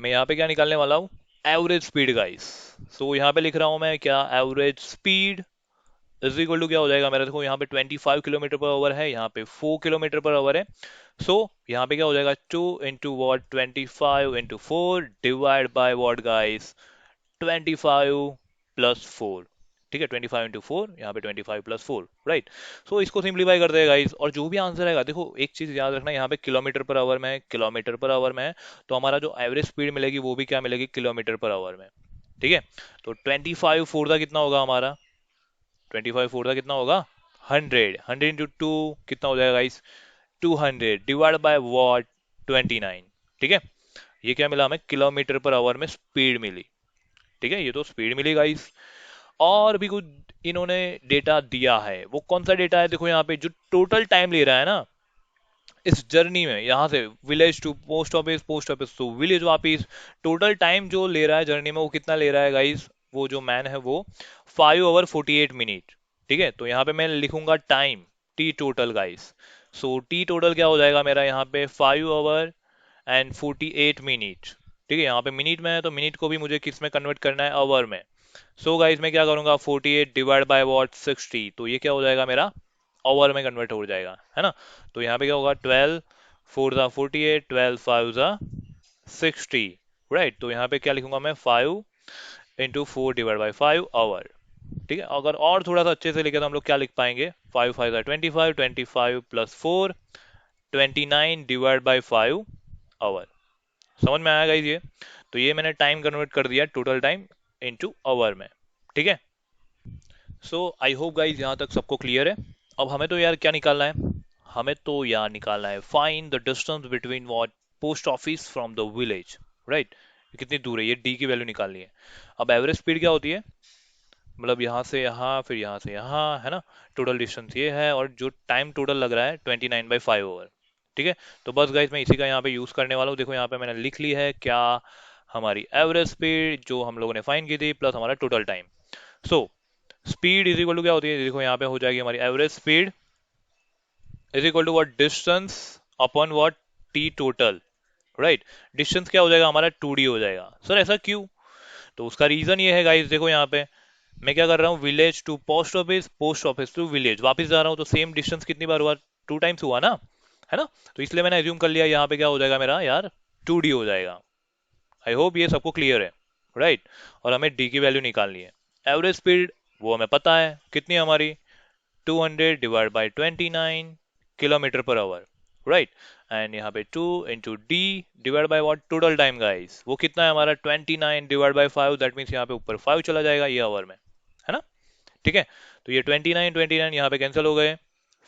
मैं यहाँ पे क्या निकालने वाला हूँ, एवरेज स्पीड गाइस। सो यहाँ पे लिख रहा हूँ मैं क्या, average speed is equal to क्या हो जाएगा मेरा, देखो यहाँ पे 25 किलोमीटर पर आवर है, यहाँ पे 4 किलोमीटर पर आवर है। सो यहाँ पे क्या हो जाएगा, 2 into what, 25 into 4 divide by what guys, 25 + 4। ठीक है, 25 इंटू 4, यहाँ पे 25 + 4, राइट। सो इसको सिंप्लीफाई करते हैं गाइस, और जो भी आंसर आएगा, देखो एक चीज याद रखना, यहाँ पे किलोमीटर पर आवर में है, किलोमीटर पर आवर में है, तो हमारा जो एवरेज स्पीड मिलेगी वो भी क्या मिलेगी, किलोमीटर पर आवर में। ठीक है, तो 25 4 का कितना होगा हमारा, 25 4 का कितना होगा, 100 इंटू 2 कितना हो जाएगा गाइस, 200 डिवाइड बाय वॉट, 29। ठीक है, ये क्या मिला हमें, किलोमीटर पर आवर में स्पीड मिली। ठीक है, ये तो स्पीड मिली गाइस। और भी कुछ इन्होंने डेटा दिया है, वो कौन सा डेटा है, देखो यहाँ पे जो टोटल टाइम ले रहा है ना इस जर्नी में, यहाँ से village to post office, post office to village वापिस, टोटल टाइम जो ले रहा है जर्नी में वो कितना ले रहा है गाइस, वो जो मैन है वो 5 hour 48 minutes। ठीक है, तो यहाँ पे मैं लिखूंगा time, T total guys. So T total क्या हो जाएगा मेरा यहाँ पे, 5 hour 48 minutes। ठीक है, यहाँ पे मिनट में है तो मिनट को भी मुझे किस में कन्वर्ट करना है, आवर में। सो गाइस मैं क्या करूंगा, 48 डिवाइड बाय वॉट, 60, तो ये क्या हो जाएगा मेरा, ओवर में कन्वर्ट हो जाएगा, है ना। तो यहाँ पे क्या होगा, 12 4 ज़ा 48, 12 5 ज़ा 60, राइट। तो यहाँ पे क्या लिखूंगा मैं, 5 इंटू 4 डिवाइड बाई 5 आवर। ठीक है, अगर और थोड़ा सा अच्छे से लिखे तो हम लोग क्या लिख पाएंगे, 5 5 ज़ा 25, 25 + 4, 29 डिवाइड बाई 5 आवर। समझ में आएगा ये। तो ये मैंने टाइम कन्वर्ट कर दिया टोटल टाइम इनटू आवर में। ठीक है, सो आई होप गाइज यहाँ तक सबको क्लियर है। अब हमें तो यार क्या निकालना है, हमें तो यार निकालना है find the distance between what, post office from the village, right. कितनी दूर है, ये डी की वैल्यू निकालनी है। अब एवरेज स्पीड क्या होती है, मतलब यहाँ से यहाँ फिर यहाँ से यहाँ, है ना। टोटल डिस्टेंस ये है और जो टाइम टोटल लग रहा है 29/5 ओवर। ठीक है। तो बस गाइस मैं इसी का यहाँ पे यूज करने वाला हूँ। देखो यहाँ पे मैंने लिख ली है क्या, हमारी एवरेज स्पीड जो हम लोगों ने फाइंड की थी प्लस हमारा total time. So speed is equal to क्या होती है, देखो यहाँ पे हो जाएगी हमारी average speed is equal to what, distance upon what, T total. Right. Distance क्या हो जाएगा हमारा, 2D हो जाएगा। सर ऐसा क्यों? तो उसका रीजन ये है गाइस, देखो यहाँ पे मैं क्या कर रहा हूँ, village to post office to village वापस जा रहा हूँ, तो सेम डिस्टेंस कितनी बार हुआ, 2 टाइम्स हुआ ना, है ना। तो इसलिए मैंने एज्यूम कर लिया यहाँ पे क्या हो जाएगा मेरा यार, 2D हो जाएगा। आई होप ये सबको क्लियर है। राइट। और हमें डी की वैल्यू निकालनी है। एवरेज स्पीड वो हमें पता है कितनी है हमारी, 200/29 kilometre per hour. Right. And यहाँ पे 2 × D/what, टोटल टाइम गाइस वो कितना है हमारा, 29/5। दैट मीन्स यहाँ पे ऊपर 5 चला जाएगा ये आवर में, है ना। ठीक है। तो ये 29 यहाँ पे कैंसिल हो गए।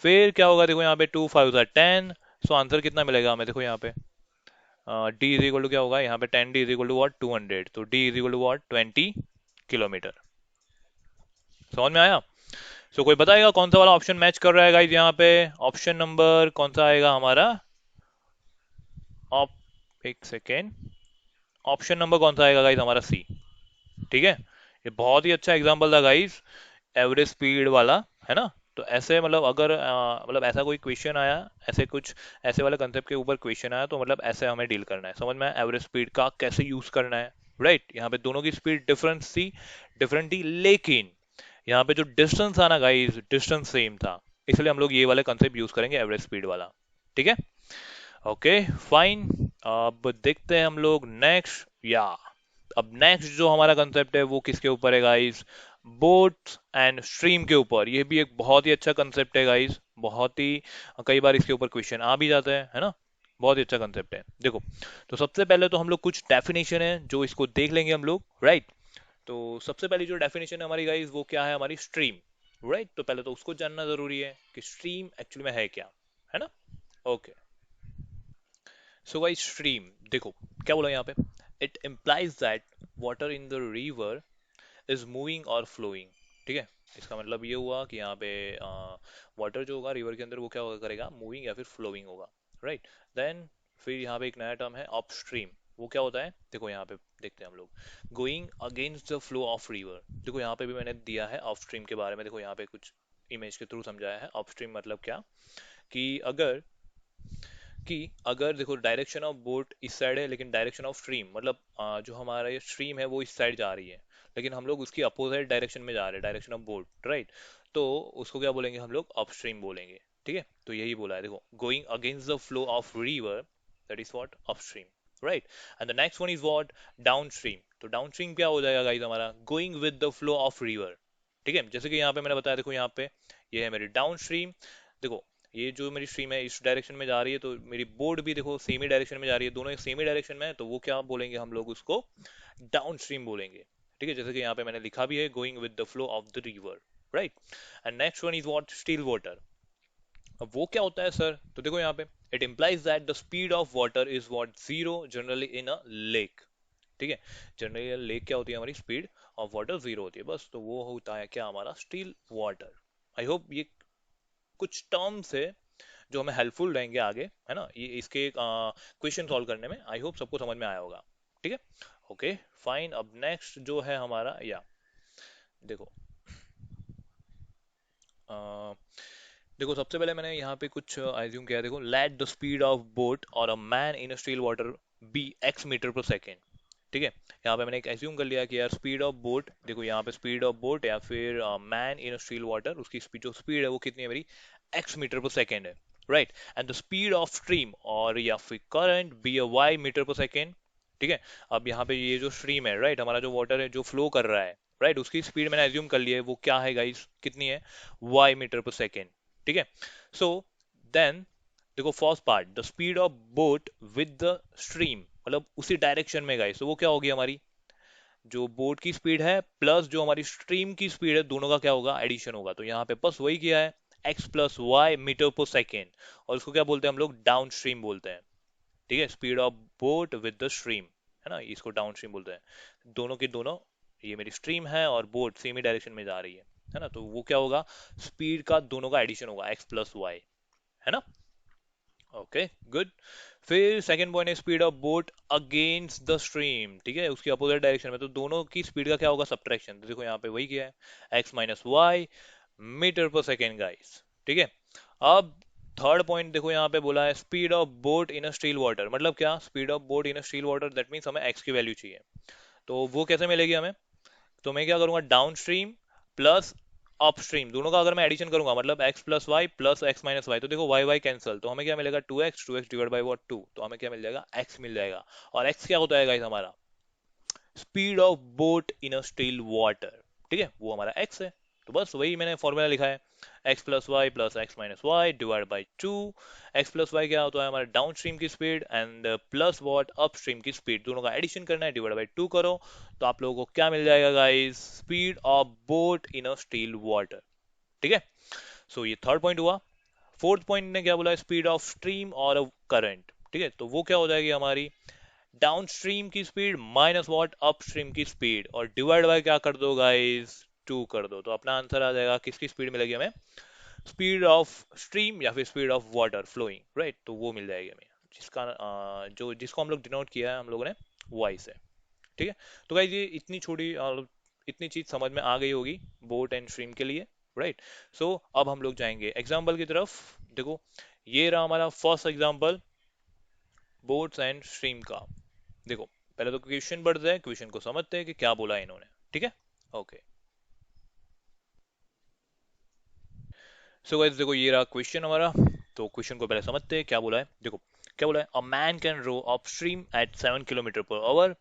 फिर क्या होगा, देखो यहाँ पे 2 5 10। सो आंसर कितना मिलेगा हमें, देखो यहाँ पे डी इज इक्वल टू क्या होगा यहाँ पे, 10D is equal to what, 200। तो D is equal to what, 20 kilometre. समझ में आया? सो कोई बताएगा कौन सा वाला ऑप्शन मैच कर रहा है गाइज यहाँ पे, ऑप्शन नंबर कौन सा आएगा हमारा, ऑप एक सेकेंड, ऑप्शन नंबर कौन सा आएगा गाइज हमारा, सी। ठीक है। ये बहुत ही अच्छा एग्जांपल था गाइज, एवरेज स्पीड वाला, है ना। तो ऐसे मतलब अगर मतलब ऐसा कोई क्वेश्चन आया, ऐसे कुछ ऐसे वाले कंसेप्ट के ऊपर क्वेश्चन आया, तो मतलब ऐसे हमें डील करना है, समझ में आया एवरेज स्पीड का कैसे यूज करना है। राइट। यहाँ पे दोनों की स्पीड डिफरेंट थी, लेकिन यहाँ पे जो डिस्टेंस था ना गाइस, डिस्टेंस सेम था। इसलिए हम लोग ये वाला कंसेप्ट यूज करेंगे, एवरेज स्पीड वाला। ठीक है। Okay fine. अब देखते हैं हम लोग नेक्स्ट, या अब नेक्स्ट जो हमारा कंसेप्ट है वो किसके ऊपर है गाइस, बोट्स एंड स्ट्रीम के ऊपर। ये भी एक बहुत ही अच्छा कंसेप्ट है गाइस, बहुत ही कई बार इसके ऊपर क्वेश्चन आ भी जाते हैं, है ना। बहुत ही अच्छा कंसेप्ट है। देखो तो सबसे पहले तो हम लोग कुछ डेफिनेशन है जो इसको देख लेंगे हम लोग। राइट। तो सबसे पहली जो डेफिनेशन है हमारी गाइस वो क्या है, हमारी स्ट्रीम। राइट। तो पहले तो उसको जानना जरूरी है कि स्ट्रीम एक्चुअली में है क्या, है ना। ओके। सो गाइस स्ट्रीम देखो क्या बोला यहाँ पे, it implies that water in the river is moving और फ्लोइंग। ठीक है। इसका मतलब ये हुआ कि यहाँ पे वाटर जो होगा रिवर के अंदर वो क्या होगा करेगा, मूविंग या फिर फ्लोइंग होगा। राइट। देन फिर यहाँ पे एक नया टर्म है अपस्ट्रीम। वो क्या होता है, देखो यहाँ पे देखते हैं हम लोग, going against the flow of river. देखो यहाँ पे भी मैंने दिया है अपस्ट्रीम के बारे में, देखो यहाँ पे कुछ इमेज के थ्रू समझाया है। अपस्ट्रीम मतलब क्या, कि अगर देखो डायरेक्शन ऑफ बोट इस साइड है, लेकिन डायरेक्शन ऑफ स्ट्रीम मतलब जो हमारा ये स्ट्रीम है वो इस साइड जा रही है, लेकिन हम लोग उसकी अपोजिट डायरेक्शन में जा रहे हैं, डायरेक्शन ऑफ बोट। राइट। तो उसको क्या बोलेंगे हम लोग, अपस्ट्रीम बोलेंगे। ठीक है। तो यही बोला है, देखो going against the flow of river, that is what, upstream. Right. And the next one is what, downstream. तो डाउनस्ट्रीम क्या हो जाएगा गाइस हमारा, going with the flow of river. ठीक है। जैसे कि यहाँ पे मैंने बताया, देखो यहाँ पे ये है मेरी डाउनस्ट्रीम। देखो ये जो मेरी स्ट्रीम है इस डायरेक्शन में जा रही है, तो मेरी बोर्ड भी देखो सेम ही डायरेक्शन में जा रही है, दोनों सेम ही डायरेक्शन में है, तो वो क्या बोलेंगे हम लोग उसको, डाउन स्ट्रीम बोलेंगे। ठीक है। जैसे कि यहाँ पे मैंने लिखा भी है, going with the flow of the river. Right. And next one is what, still water. अब वो क्या होता है सर, तो देखो यहाँ पे it implies that the speed of water is what, zero generally in a lake. ठीक है। जनरली लेक क्या होती है हमारी, स्पीड ऑफ वाटर जीरो होती है बस, तो वो होता है क्या हमारा, स्टिल वाटर। आई होप ये कुछ टर्म्स है जो हमें हेल्पफुल रहेंगे आगे, है ना, ये इसके क्वेश्चन सॉल्व करने में। आई होप सबको समझ में आया होगा। ठीक है। Okay fine. अब नेक्स्ट जो है हमारा, या देखो अ, देखो सबसे पहले मैंने यहाँ पे कुछ एज्यूम किया है, देखो let the speed of boat और a man in still water be x metre per second. ठीक है। यहाँ पे मैंने एक एज्यूम कर लिया कि यार स्पीड ऑफ बोट, देखो यहाँ पे स्पीड ऑफ बोट या फिर मैन इन स्टिल वाटर, उसकी स्पीड जो स्पीड है वो कितनी है मेरी, x मीटर पर सेकेंड है। Right. And the speed of stream और या फिर current B a y metre per second. ठीक है। अब यहाँ पे ये जो स्ट्रीम है, राइट, हमारा जो वाटर है जो फ्लो कर रहा है, राइट, उसकी स्पीड मैंने एज्यूम कर लिया है, वो क्या है गाइस, कितनी है, y मीटर पर सेकेंड। ठीक है। सो देन देखो first part, the speed of boat with the stream, मतलब उसी डायरेक्शन में गाइस, तो वो क्या होगी हमारी, जो बोट की स्पीड है प्लस जो हमारी स्ट्रीम की स्पीड है, दोनों का क्या होगा, एडिशन होगा। तो यहाँ पे बस वही किया है, x + y metre per second, और उसको क्या बोलते हैं हम लोग, डाउन स्ट्रीम बोलते हैं। ठीक है। Speed of boat with the stream. है ना, इसको डाउन स्ट्रीम बोलते हैं। दोनों के दोनों, ये मेरी स्ट्रीम है और बोट सेम ही डायरेक्शन में जा रही है ना, तो वो क्या होगा, स्पीड का दोनों का एडिशन होगा एक्स प्लस वाई, है ना। Okay good. फिर सेकंड पॉइंट है speed of boat against the stream, ठीक है, उसकी अपोजिट डायरेक्शन में, तो दोनों की स्पीड का क्या होगा, सब्ट्रैक्शन। तो देखो यहाँ पे वही किया है, x minus Y metre per second guys, ठीक है। अब थर्ड पॉइंट देखो यहाँ पे बोला है speed of boat in a still water, मतलब क्या, speed of boat in a still water, that means हमें एक्स की वैल्यू चाहिए। तो वो कैसे मिलेगी हमें, तो मैं क्या करूंगा, down stream plus up stream, दोनों का अगर मैं एडिशन करूंगा, मतलब X plus Y plus X minus Y, तो देखो वाई वाई कैंसिल, तो हमें क्या मिलेगा, two X divide by what two, तो हमें क्या मिल जाएगा, एक्स मिल जाएगा। और एक्स क्या होता है गाइस हमारा, speed of boat in a still water, ठीक है, वो हमारा एक्स है। तो बस वही मैंने फॉर्मूला लिखा है, X plus X minus Y divide by two. X plus Y क्या होता है हमारे डाउन स्ट्रीम की speed, and plus what up stream की स्पीड, दोनों का एडिशन करना है, डिवाइड बाई टू करो, तो आप लोगों को क्या मिल जाएगा guys, speed of boat in a still water, ठीक है। सो ये थर्ड पॉइंट हुआ। फोर्थ पॉइंट ने क्या बोला, स्पीड ऑफ स्ट्रीम और करंट, ठीक है, तो वो क्या हो जाएगी हमारी, डाउन स्ट्रीम की speed minus what up stream की स्पीड, और डिवाइड बाय क्या कर दो गाइस, टू कर दो, तो अपना आंसर आ जाएगा, किसकी स्पीड मिलेगी हमें, स्पीड ऑफ स्ट्रीम या फिर speed of water flowing, right, तो वो मिल जाएगी हमें, जिसका जो जिसको हम लोग डिनोट किया है हम लोगों ने वाई से, ठीक है। तो गाइस ये इतनी छोटी इतनी चीज समझ में आ गई होगी बोट एंड स्ट्रीम के लिए, राइट। सो अब हम लोग जाएंगे एग्जाम्पल की तरफ। देखो ये रहा हमारा first example boats and stream का। देखो पहले तो क्वेश्चन पढ़ते हैं, क्वेश्चन को समझते हैं कि क्या बोला है इन्होंने, ठीक है। ओके, सो गाइस देखो ये रहा क्वेश्चन हमारा। तो क्वेश्चन को पहले समझते हैं क्या बोला है। देखो क्या बोला है, a man can row upstream at 7 kilometre per hour.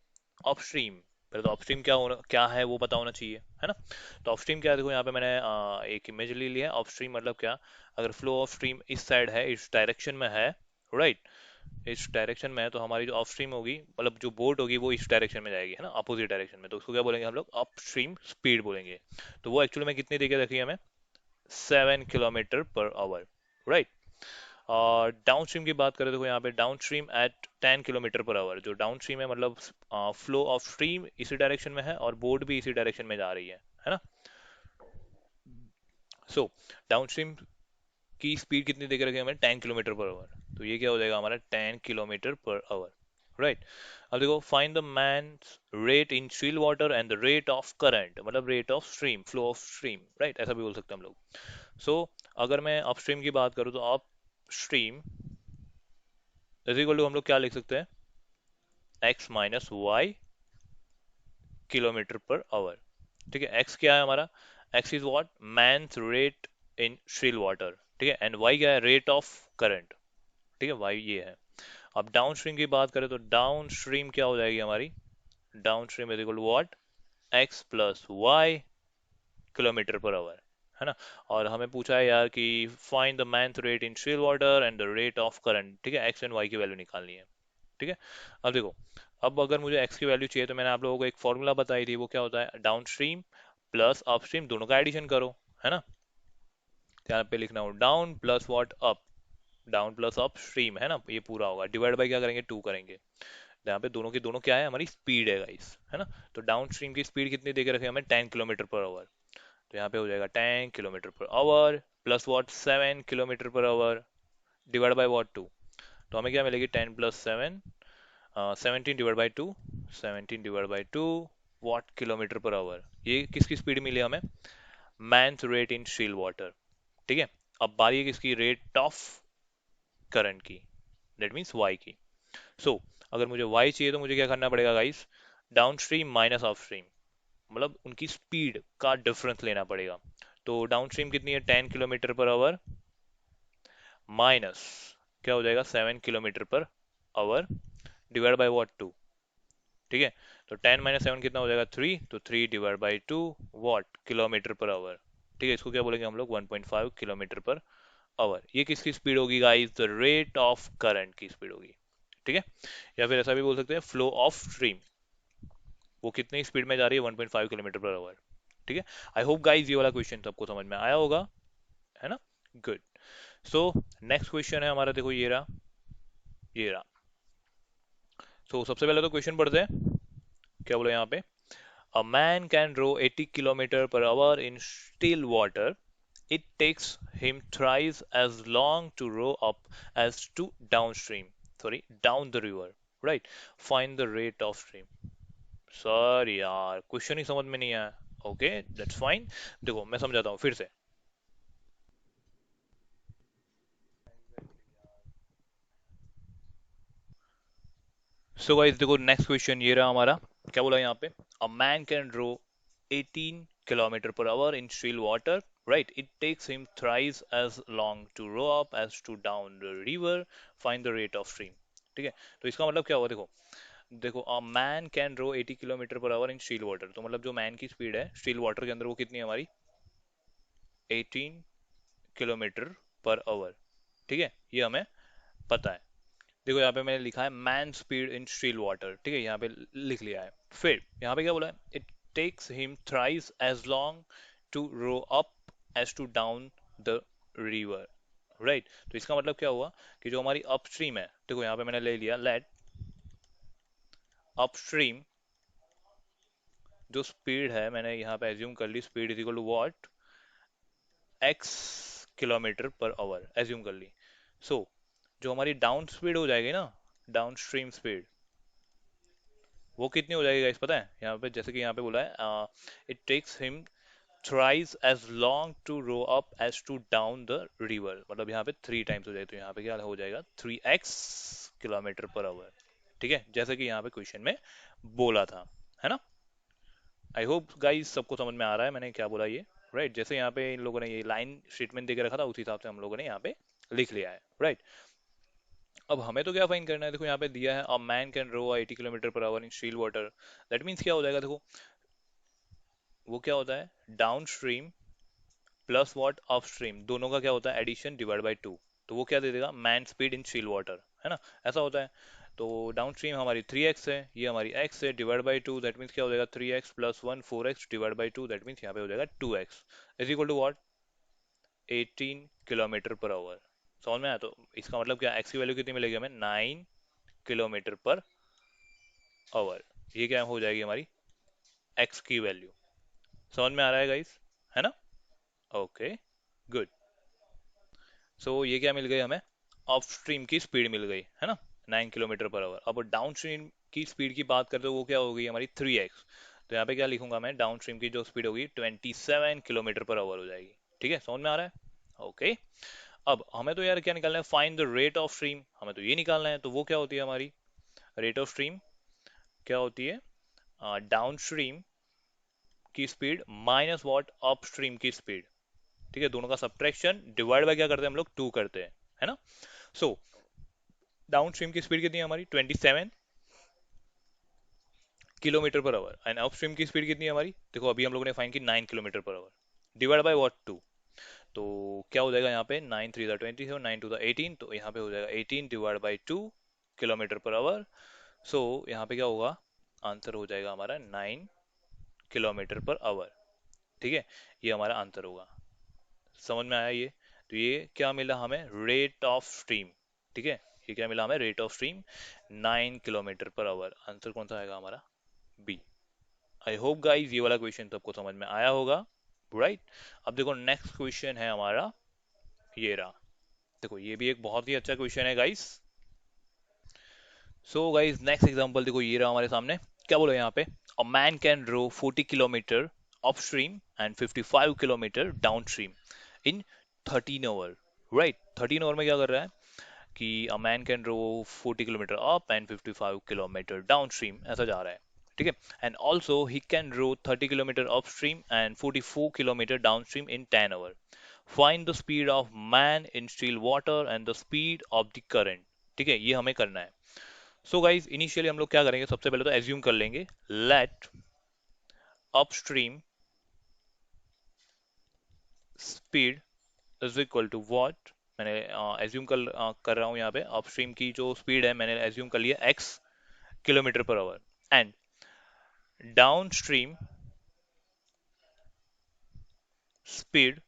Upstream, पहले तो अपस्ट्रीम क्या होना, क्या है वो पता होना चाहिए, है ना। तो अपस्ट्रीम क्या है, देखो यहाँ पे मैंने एक इमेज ले लिया है। अपस्ट्रीम मतलब क्या, अगर फ्लो ऑफ स्ट्रीम इस साइड है, इस डायरेक्शन में है, राइट, इस डायरेक्शन में है, तो हमारी जो अपस्ट्रीम होगी, मतलब जो बोट होगी वो इस डायरेक्शन में जाएगी, है ना, अपोजिट डायरेक्शन में, तो उसको क्या बोलेंगे हम लोग, अपस्ट्रीम स्पीड बोलेंगे। तो वो एक्चुअली में कितनी देके रखी है हमें, 7 किलोमीटर पर आवर, राइट। और डाउन स्ट्रीम की बात करें, देखो यहाँ पे down stream at 10 kilometre per hour, जो डाउन स्ट्रीम है मतलब फ्लो ऑफ स्ट्रीम इसी डायरेक्शन में है और बोट भी इसी डायरेक्शन में जा रही है ना। सो डाउन स्ट्रीम की स्पीड कितनी देकर रखी है हमें, 10 किलोमीटर पर आवर, तो ये क्या हो जाएगा हमारा 10 किलोमीटर पर आवर, राइट। अब देखो find the man rate in still water and the rate of current, मतलब rate of stream, flow of stream, right, ऐसा भी बोल सकते हैं हम लोग। सो अगर मैं अपस्ट्रीम की बात करूँ, तो up stream is equal to, हम लोग क्या लिख सकते हैं, X minus Y kilometre per hour, ठीक है। एक्स क्या है हमारा, X is what, man's rate in still water, ठीक है, एंड वाई क्या है, रेट ऑफ करंट, ठीक है, वाई ये है। अब डाउन स्ट्रीम की बात करें, तो डाउन स्ट्रीम क्या हो जाएगी हमारी, downstream is equal to what, X plus Y kilometre per hour, है ना। और हमें पूछा है यार कि find the man rate in still water and the rate of current, ठीक है, एक्स एंड वाई की वैल्यू निकालनी है, ठीक है। अब देखो, अब अगर मुझे एक्स की वैल्यू चाहिए, तो मैंने आप लोगों को एक फॉर्मूला बताई थी, वो क्या होता है, down stream plus up stream, दोनों का एडिशन करो, है ना। यहाँ पे लिखना हो down plus what up, down plus up stream, है ना, ये पूरा होगा, डिवाइड बाय क्या करेंगे, टू करेंगे। यहाँ पे दोनों की दोनों क्या है, हमारी स्पीड है गाइस, है ना। तो डाउन स्ट्रीम की स्पीड कितनी देके रखे हमें, 10 किलोमीटर पर आवर, तो यहाँ पे हो जाएगा 10 kilometre per hour plus what 7 kilometre per hour divide by what two, तो हमें क्या मिलेगी, 10 प्लस 7, 17 divide by 2, 17 divide by 2 what kilometre per hour, ये किसकी स्पीड मिली हमें, man's rate in still water, ठीक है। अब बारी है किसकी, रेट ऑफ करंट की, दैट मीन्स वाई की। सो अगर मुझे वाई चाहिए, तो मुझे क्या करना पड़ेगा guys, down stream minus up stream, मतलब उनकी स्पीड का डिफरेंस लेना पड़ेगा। तो डाउन स्ट्रीम कितनी है, 10 किलोमीटर पर आवर माइनस क्या हो जाएगा, 7 kilometre per hour divide by what two, ठीक है। तो 10 - 7 कितना हो जाएगा, 3, तो 3 divide by 2 what kilometre per hour, ठीक है, इसको क्या बोलेंगे हम लोग, 1.5 किलोमीटर पर आवर। ये किसकी स्पीड होगी guys, the rate of current की स्पीड होगी, ठीक है। या फिर ऐसा भी बोल सकते हैं, फ्लो ऑफ स्ट्रीम, वो कितनी स्पीड में जा रही है, 1.5 किलोमीटर पर आवर, ठीक है। आई होप गाइस ये वाला क्वेश्चन सबको समझ में आया होगा, है ना। गुड। सो नेक्स्ट क्वेश्चन है हमारा, देखो ये रहा, ये रहा। तो सबसे पहले तो क्वेश्चन पढ़ते हैं, क्या बोला यहाँ पे। A man can row 80 kilometer per hour in still water. It takes him thrice as long to row up as to downstream. Sorry, down the river. Right. Find the rate of stream. Sir यार question ही समझ में नहीं आया। Okay that's fine. देखो मैं समझाता हूँ फिर से। सो गाइस देखो नेक्स्ट क्वेश्चन ये रहा हमारा। क्या बोला यहाँ पे, a man can row 18 kilometre per hour in still water, right, it takes him thrice as long to row up as to down the river, find the rate of stream. ठीक है, तो इसका मतलब क्या हुआ, देखो देखो a man can row 80 kilometre per hour in still water, तो मतलब जो मैन की स्पीड है स्टिल वाटर के अंदर वो कितनी है हमारी, 18 किलोमीटर पर आवर। ठीक है, ये हमें पता है। देखो यहाँ पे मैंने लिखा है man speed in still water, ठीक है, यहाँ पे लिख लिया है। फिर यहाँ पे क्या बोला है, it takes him thrice as long to row up as to down the river, right. तो इसका मतलब क्या हुआ कि जो हमारी अपस्ट्रीम है, देखो यहाँ पे मैंने ले लिया लेट अपस्ट्रीम, जो स्पीड है मैंने यहाँ पे एज्यूम कर ली, speed is equal to what, X kilometre per hour assume कर ली। सो जो हमारी डाउन स्पीड हो जाएगी ना, डाउन स्ट्रीम स्पीड, वो कितनी हो जाएगी गाइस पता है, यहाँ पे जैसे कि यहाँ पे बोला है it takes him thrice as long to row up as to down the river, मतलब यहाँ पे 3 टाइम्स हो जाएगी, तो यहाँ पे क्या हो जाएगा 3x किलोमीटर पर आवर। ठीक है, जैसे कि यहाँ पे क्वेश्चन में बोला था, है ना। आई होप गाइस सबको समझ में आ रहा है मैंने क्या बोला ये, राइट। जैसे यहाँ पे इन लोगों ने ये लाइन स्टेटमेंट दे के रखा था उसी हिसाब से हम लोगों ने यहाँ पे लिख लिया है, राइट। अब हमें तो क्या फाइन करना है, देखो यहाँ पे दिया है a man can row 80 kilometre per hour in still water, that means क्या हो जाएगा, देखो वो क्या होता है down stream plus what up stream, दोनों का क्या होता है एडिशन डिवाइड बाय 2, तो वो क्या दे देगा man speed in still water, है ना, ऐसा होता है। तो डाउन स्ट्रीम हमारी 3x है, ये हमारी x है, डिवाइड बाई 2, दैट मीन्स क्या हो जाएगा 3x प्लस 1 4x divide by 2, that means यहाँ पे हो जाएगा 2x is equal to what 18 kilometre per hour. समझ में आया, तो इसका मतलब क्या x की वैल्यू कितनी मिलेगी हमें 9 किलोमीटर पर आवर, ये क्या हो जाएगी हमारी x की वैल्यू। समझ में आ रहा है गाइस, है ना। Okay good. सो ये क्या मिल गई हमें, अप स्ट्रीम की स्पीड मिल गई, है ना, 9 किलोमीटर पर आवर। अब डाउन स्ट्रीम की स्पीड की बात करते हो वो क्या होगी हमारी 3x, तो यहाँ पे क्या लिखूंगा मैं, डाउन स्ट्रीम की जो स्पीड होगी 27 किलोमीटर पर आवर हो जाएगी। ठीक है, समझ में आ रहा है, ओके। अब हमें तो यार क्या निकालना है, find the rate of stream, हमें तो ये निकालना है, तो वो क्या होती है हमारी रेट ऑफ स्ट्रीम, क्या होती है डाउन स्ट्रीम की speed minus what up stream की स्पीड। ठीक है, दोनों का सब्ट्रैक्शन डिवाइड बाय क्या करते हैं हम लोग 2 करते हैं, है ना। सो डाउन स्ट्रीम की स्पीड कितनी है हमारी 27 kilometre per hour, and up stream की स्पीड कितनी है हमारी, देखो अभी हम लोगों ने फाइन की 9 kilometre per hour divide by what 2, तो क्या हो जाएगा यहाँ पे 9 3 27 9 2 18, तो यहाँ पे हो जाएगा 18 divide by 2 kilometre per hour. So यहाँ पे क्या होगा, आंसर हो जाएगा हमारा 9 किलोमीटर पर आवर। ठीक है, ये हमारा आंसर होगा। समझ में आया ये, तो ये क्या मिला हमें रेट ऑफ स्ट्रीम। ठीक है, ये क्या मिला हमें rate of stream 9 kilometre per our, answer कौन सा आएगा हमारा बी। आई होप गाइस ये वाला क्वेश्चन तो आपको समझ में आया होगा, राइट। अब देखो नेक्स्ट क्वेश्चन है हमारा ये रहा। देखो ये भी एक बहुत ही अच्छा क्वेश्चन है guys. So guys next example देखो ये रहा हमारे सामने। क्या बोलो यहाँ पे, a man can row 40 kilometre upstream and 55 kilometre downstream in 13 hour, right. 13 hour में क्या कर रहा है कि a man can row 40 kilometre up and 55 kilometre downstream, ऐसा जा रहा है। ठीक है, and also he can row 30 kilometre upstream and 44 kilometre downstream in 10 hour. Find the speed of man in still water and the speed of the current. ठीक है, ये हमें करना है। सो गाइज इनिशियली हम लोग क्या करेंगे, सबसे पहले तो एज्यूम कर लेंगे let upstream speed is equal to what, मैंने एज्यूम कर रहा हूँ यहाँ पे अपस्ट्रीम की जो स्पीड है मैंने एज्यूम कर लिया x kilometre per hour, and downstream speed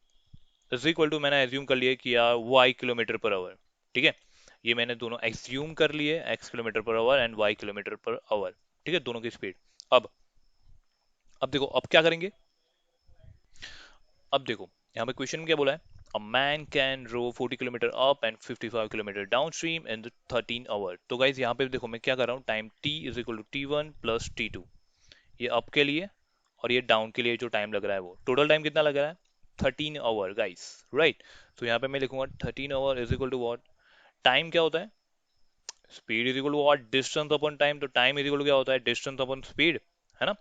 is equal to मैंने एज्यूम कर लिया कि यार y किलोमीटर पर आवर। ठीक है, ये मैंने दोनों एक्सज्यूम कर लिए, x kilometre per hour and y kilometre per hour. ठीक है, दोनों की स्पीड। अब अब देखो, अब क्या करेंगे। अब देखो यहाँ पे क्वेश्चन में क्या बोला है, a man can row 40 kilometre up and 55 kilometre downstream in 13 hour. तो गाइज यहाँ पे देखो मैं क्या कर रहा हूँ, time t is equal to t1 plus t2, ये अप के लिए और ये डाउन के लिए जो टाइम लग रहा है वो टोटल टाइम कितना लग रहा है, 13 आवर गाइस, राइट। तो यहाँ पे मैं लिखूंगा 13 hour is equal to what, time क्या होता है, speed is equal to what, distance upon time. तो टाइम इज इक्वल टू क्या होता है, डिस्टेंस अपॉन स्पीड, है ना।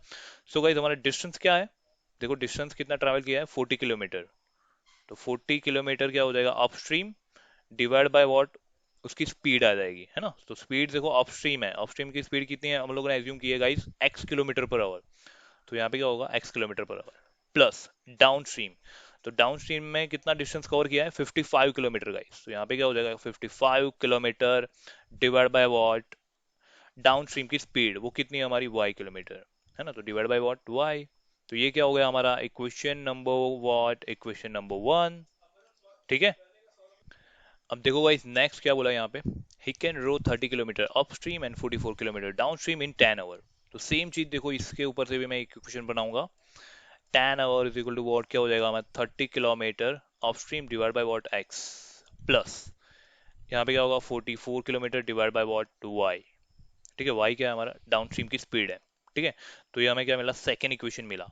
सो गाइस हमारा डिस्टेंस क्या है, देखो डिस्टेंस कितना ट्रैवल किया है, 40 किलोमीटर। तो 40 किलोमीटर क्या हो जाएगा, अपस्ट्रीम डिवाइड बाय व्हाट, उसकी स्पीड आ जाएगी, है ना। तो स्पीड देखो अपस्ट्रीम है, अपस्ट्रीम की स्पीड कितनी है, हम लोगों ने एज्यूम की है guys x kilometre per our. तो यहाँ पे क्या होगा, x kilometre per hour plus down stream. तो डाउन स्ट्रीम में कितना डिस्टेंस कवर किया है, 55 किलोमीटर गाइस। तो यहाँ पे क्या हो जाएगा, 55 kilometre divide by what, down stream की स्पीड वो कितनी है हमारी, y किलोमीटर, है ना। तो डिवाइड बाय व्हाट, y। तो ये क्या हो गया हमारा equation number what, equation number 1। ठीक है। अब देखो गाइस नेक्स्ट क्या बोला यहाँ पे, he can row 30 kilometre upstream and 44 kilometre downstream in 10 hour. तो सेम चीज देखो इसके ऊपर से भी मैं एक क्वेश्चन बनाऊंगा, 10 hour is equal to what, क्या हो जाएगा हमारा 30 kilometre upstream divide by what, x plus यहाँ पे क्या होगा 44 kilometre divide by what, y। ठीक है, y क्या है हमारा, डाउन स्ट्रीम की स्पीड है। ठीक है, तो ये हमें क्या मिला, सेकेंड इक्वेशन मिला।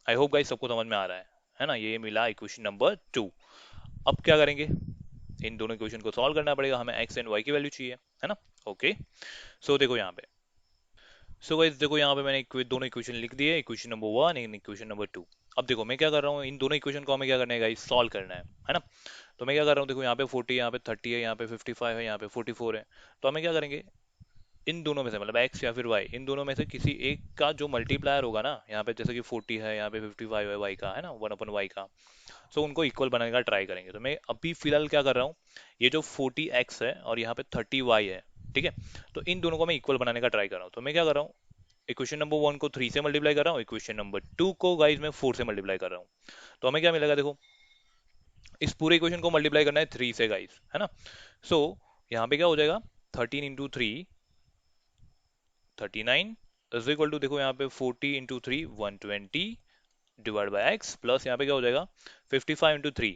आई होप गाइस सबको समझ में आ रहा है ना। ये मिला इक्वेशन नंबर 2। अब क्या करेंगे, इन दोनों इक्वेशन को सॉल्व करना पड़ेगा हमें, x एंड y की वैल्यू चाहिए, है ना। ओके, सो देखो यहाँ पे, सो गाइस देखो यहाँ पे मैंने दोनों इक्वेशन लिख दिए, equation number 1 and equation number 2। अब देखो मैं क्या कर रहा हूँ, इन दोनों इक्वेशन को हमें क्या करना है गाइस, सॉल्व करना है ना। तो मैं क्या कर रहा हूँ, देखो यहाँ पे 40, यहाँ पे 30 है, यहाँ पे 55 है, यहाँ पे 44 है। तो हमें क्या करेंगे, इन दोनों में से मतलब x या फिर y, इन दोनों में से किसी एक का जो मल्टीप्लायर होगा ना, यहाँ पे जैसे कि 40 है, यहाँ पे 55 है y का, है ना, 1/y का। सो उनको इक्वल बनाने का ट्राई करेंगे। तो मैं अभी फिलहाल क्या कर रहा हूँ, ये जो 40x है और यहाँ पे 30y है, ठीक है, तो इन दोनों को मैं इक्वल बनाने का ट्राई कर रहा हूँ। तो मैं क्या कर रहा हूँ, इक्वेशन नंबर 1 को 3 से मल्टीप्लाई कर रहा हूँ, इक्वेशन नंबर 2 को गाइज मैं 4 से मल्टीप्लाई कर रहा हूँ। तो हमें क्या मिलेगा, देखो इस पूरे इक्वेशन को मल्टीप्लाई करना है 3 से गाइज, है ना। सो यहाँ पे क्या हो जाएगा, 13 इंटू 3 39 इज इक्वल टू, देखो यहाँ पे 40 into 3 120 divide by x plus यहाँ पे क्या हो जाएगा 55 into 3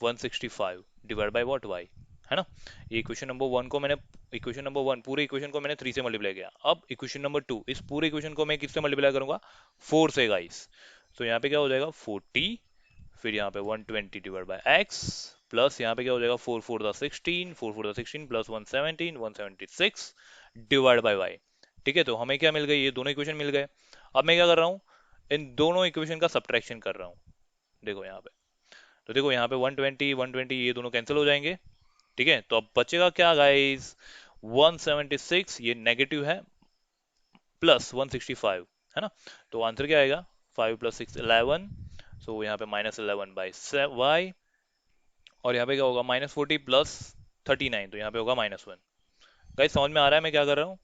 165 divide by what, y, है ना। ये इक्वेशन नंबर 1 को मैंने, इक्वेशन नंबर 1 पूरे इक्वेशन को मैंने 3 से मल्टीप्लाई किया। अब इक्वेशन नंबर 2, इस पूरे इक्वेशन को मैं किससे मल्टीप्लाई करूंगा, 4 से गाइस। तो यहाँ पे क्या हो जाएगा 40, फिर यहाँ पे 120 डिवाइड बाई एक्स प्लस यहाँ पे क्या हो जाएगा 4 4 16, 4 4 16 प्लस 117 176 डिवाइड बाई वाई। ठीक है, तो हमें क्या मिल गई, ये दोनों इक्वेशन मिल गए। अब मैं क्या कर रहा हूँ, इन दोनों इक्वेशन का सब्ट्रैक्शन कर रहा हूँ। देखो यहाँ पे, तो देखो यहाँ पे 120 120 ये दोनों कैंसिल हो जाएंगे। ठीक है, तो अब बचेगा क्या गाइस, 176 ये नेगेटिव है प्लस 165, है ना। तो आंसर क्या आएगा, 5 + 6 11। सो यहाँ पे -11/y, और यहाँ पे क्या होगा -40 प्लस 39, तो यहाँ पे होगा -1। गाइस समझ में आ रहा है मैं क्या कर रहा हूँ,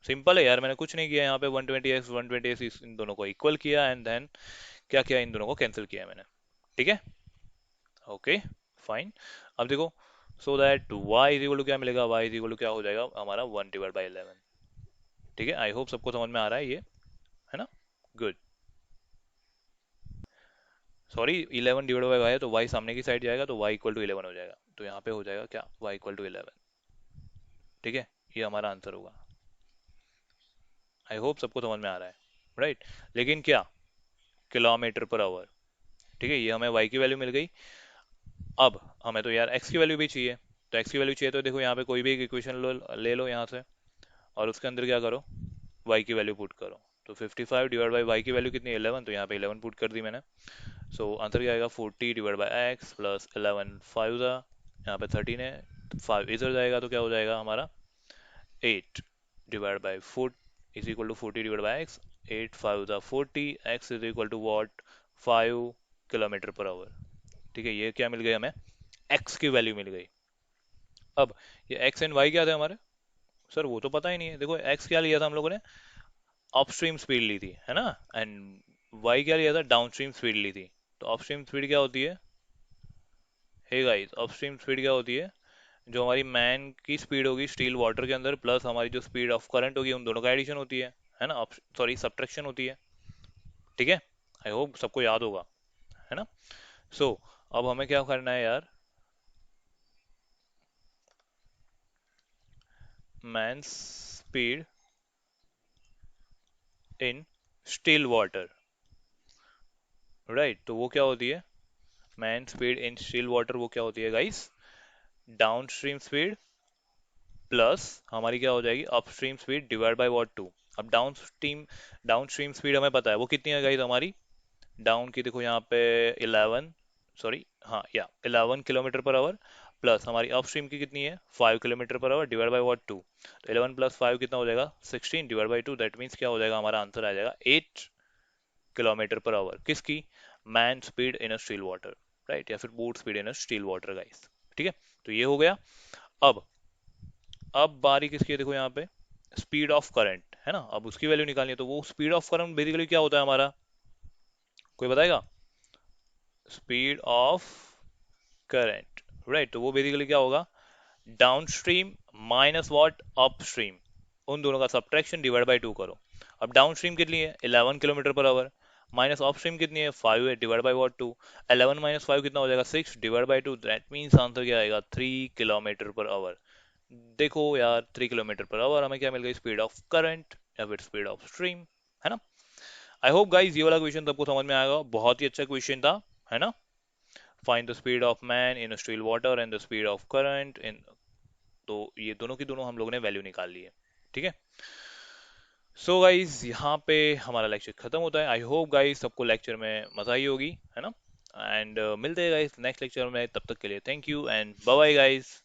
सिंपल है यार, मैंने कुछ नहीं किया। यहाँ पे 120x 120x इन दोनों को इक्वल किया एंड देन क्या किया, इन दोनों को कैंसिल किया मैंने। ठीक है, ओके, फाइन। अब देखो, so that y is equal to क्या मिलेगा, y इज इक्वल टू क्या हो जाएगा हमारा 1/11। ठीक है, आई होप सबको समझ में आ रहा है ये, है ना। Good. Sorry 11 divide by y है, तो y सामने की साइड जाएगा तो y इक्वल टू 11 हो जाएगा। तो यहाँ पे हो जाएगा क्या, y इक्वल टू 11। ठीक है, ये हमारा आंसर होगा। आई होप सबको समझ में आ रहा है, राइट। लेकिन क्या, किलोमीटर पर आवर। ठीक है, ये हमें y की वैल्यू मिल गई। अब हमें तो यार x की वैल्यू भी चाहिए। तो x की वैल्यू चाहिए तो देखो यहाँ पे कोई भी एक इक्वेशन ले लो यहाँ से, और उसके अंदर क्या करो, y की वैल्यू पुट करो। तो 55 डिवाइड बाई y की वैल्यू कितनी है 11, तो यहाँ पे 11 पुट कर दी मैंने। सो आंसर क्या आएगा 40 डिवाइड बाई एक्स प्लस 11 5 ज़ा, यहाँ पे 13 है, 5 इधर जाएगा तो क्या हो जाएगा हमारा 8 divide by 4 is equal to 40 divide by x, 8 5 ज़ा 40, x is equal to what 5 kilometre per hour. ठीक है, ये क्या मिल गई हमें, एक्स की वैल्यू मिल गई। अब ये एक्स एंड वाई क्या थे हमारे, सर वो तो पता ही नहीं है। देखो एक्स क्या लिया था हम लोगों ने, अपस्ट्रीम स्पीड ली थी, है ना, एंड वाई क्या लिया था, डाउनस्ट्रीम स्पीड ली थी। तो अपस्ट्रीम स्पीड क्या होती है, हे गाइस, अपस्ट्रीम स्पीड क्या होती है? जो हमारी मैन की स्पीड होगी स्टील वाटर के अंदर प्लस हमारी जो स्पीड ऑफ करंट होगी, उन दोनों का एडिशन होती है ना? सॉरी, सब्ट्रैक्शन होती है। ठीक है, आई होप सबको याद होगा, है ना? सो अब हमें क्या करना है यार, man speed in still water, right? तो वो क्या होती है? Man speed in still water वो क्या होती है guys? Downstream speed plus हमारी क्या हो जाएगी? Upstream speed divide by what, two. अब डाउन स्ट्रीम स्पीड हमें पता है वो कितनी है गाइस हमारी। डाउन की देखो यहाँ पे 11, सॉरी हाँ या 11 किलोमीटर पर आवर, प्लस हमारी अपस्ट्रीम की कितनी है? 5 kilometre per hour divide by what, two. तो 11 प्लस 5 कितना हो जाएगा? 16 divide by two. That means क्या हो जाएगा? हमारा आंसर आ जाएगा 8 किलोमीटर पर आवर। किसकी? Man speed in a still water, right? या फिर boat speed in a still water guys. ठीक है, तो ये हो गया। अब अब बारी किसकी है? देखो यहाँ पे स्पीड ऑफ करंट है ना, अब उसकी वैल्यू निकालनी है। तो वो स्पीड ऑफ करंट बेसिकली क्या होता है हमारा? कोई बताएगा? Speed of current, right? तो वो बेसिकली क्या होगा? Down stream minus what, up stream, उन दोनों का सब्ट्रैक्शन डिवाइड बाई टू करो। अब डाउन स्ट्रीम कितनी है? 11 kilometre per our, minus up stream कितनी है? 5 है, divide by what, two. 11 minus 5 कितना हो जाएगा? 6 divide by two. That means answer क्या आएगा? 3 किलोमीटर पर आवर। देखो यार, 3 किलोमीटर पर आवर हमें क्या मिल गई? स्पीड ऑफ करंट या फिर स्पीड ऑफ स्ट्रीम, है ना? आई होप गाइज ये वाला क्वेश्चन सबको समझ में आएगा, बहुत ही अच्छा क्वेश्चन था, है ना? Find the speed of man in still water and the speed of current in, तो ये दोनों की दोनों हम लोगों ने वैल्यू निकाल ली है। ठीक है, सो गाइज यहाँ पे हमारा लेक्चर खत्म होता है। आई होप गाइज सबको लेक्चर में मजा आई होगी, है ना? एंड मिलते हैं गाइज नेक्स्ट लेक्चर में, तब तक के लिए thank you and bye bye guys.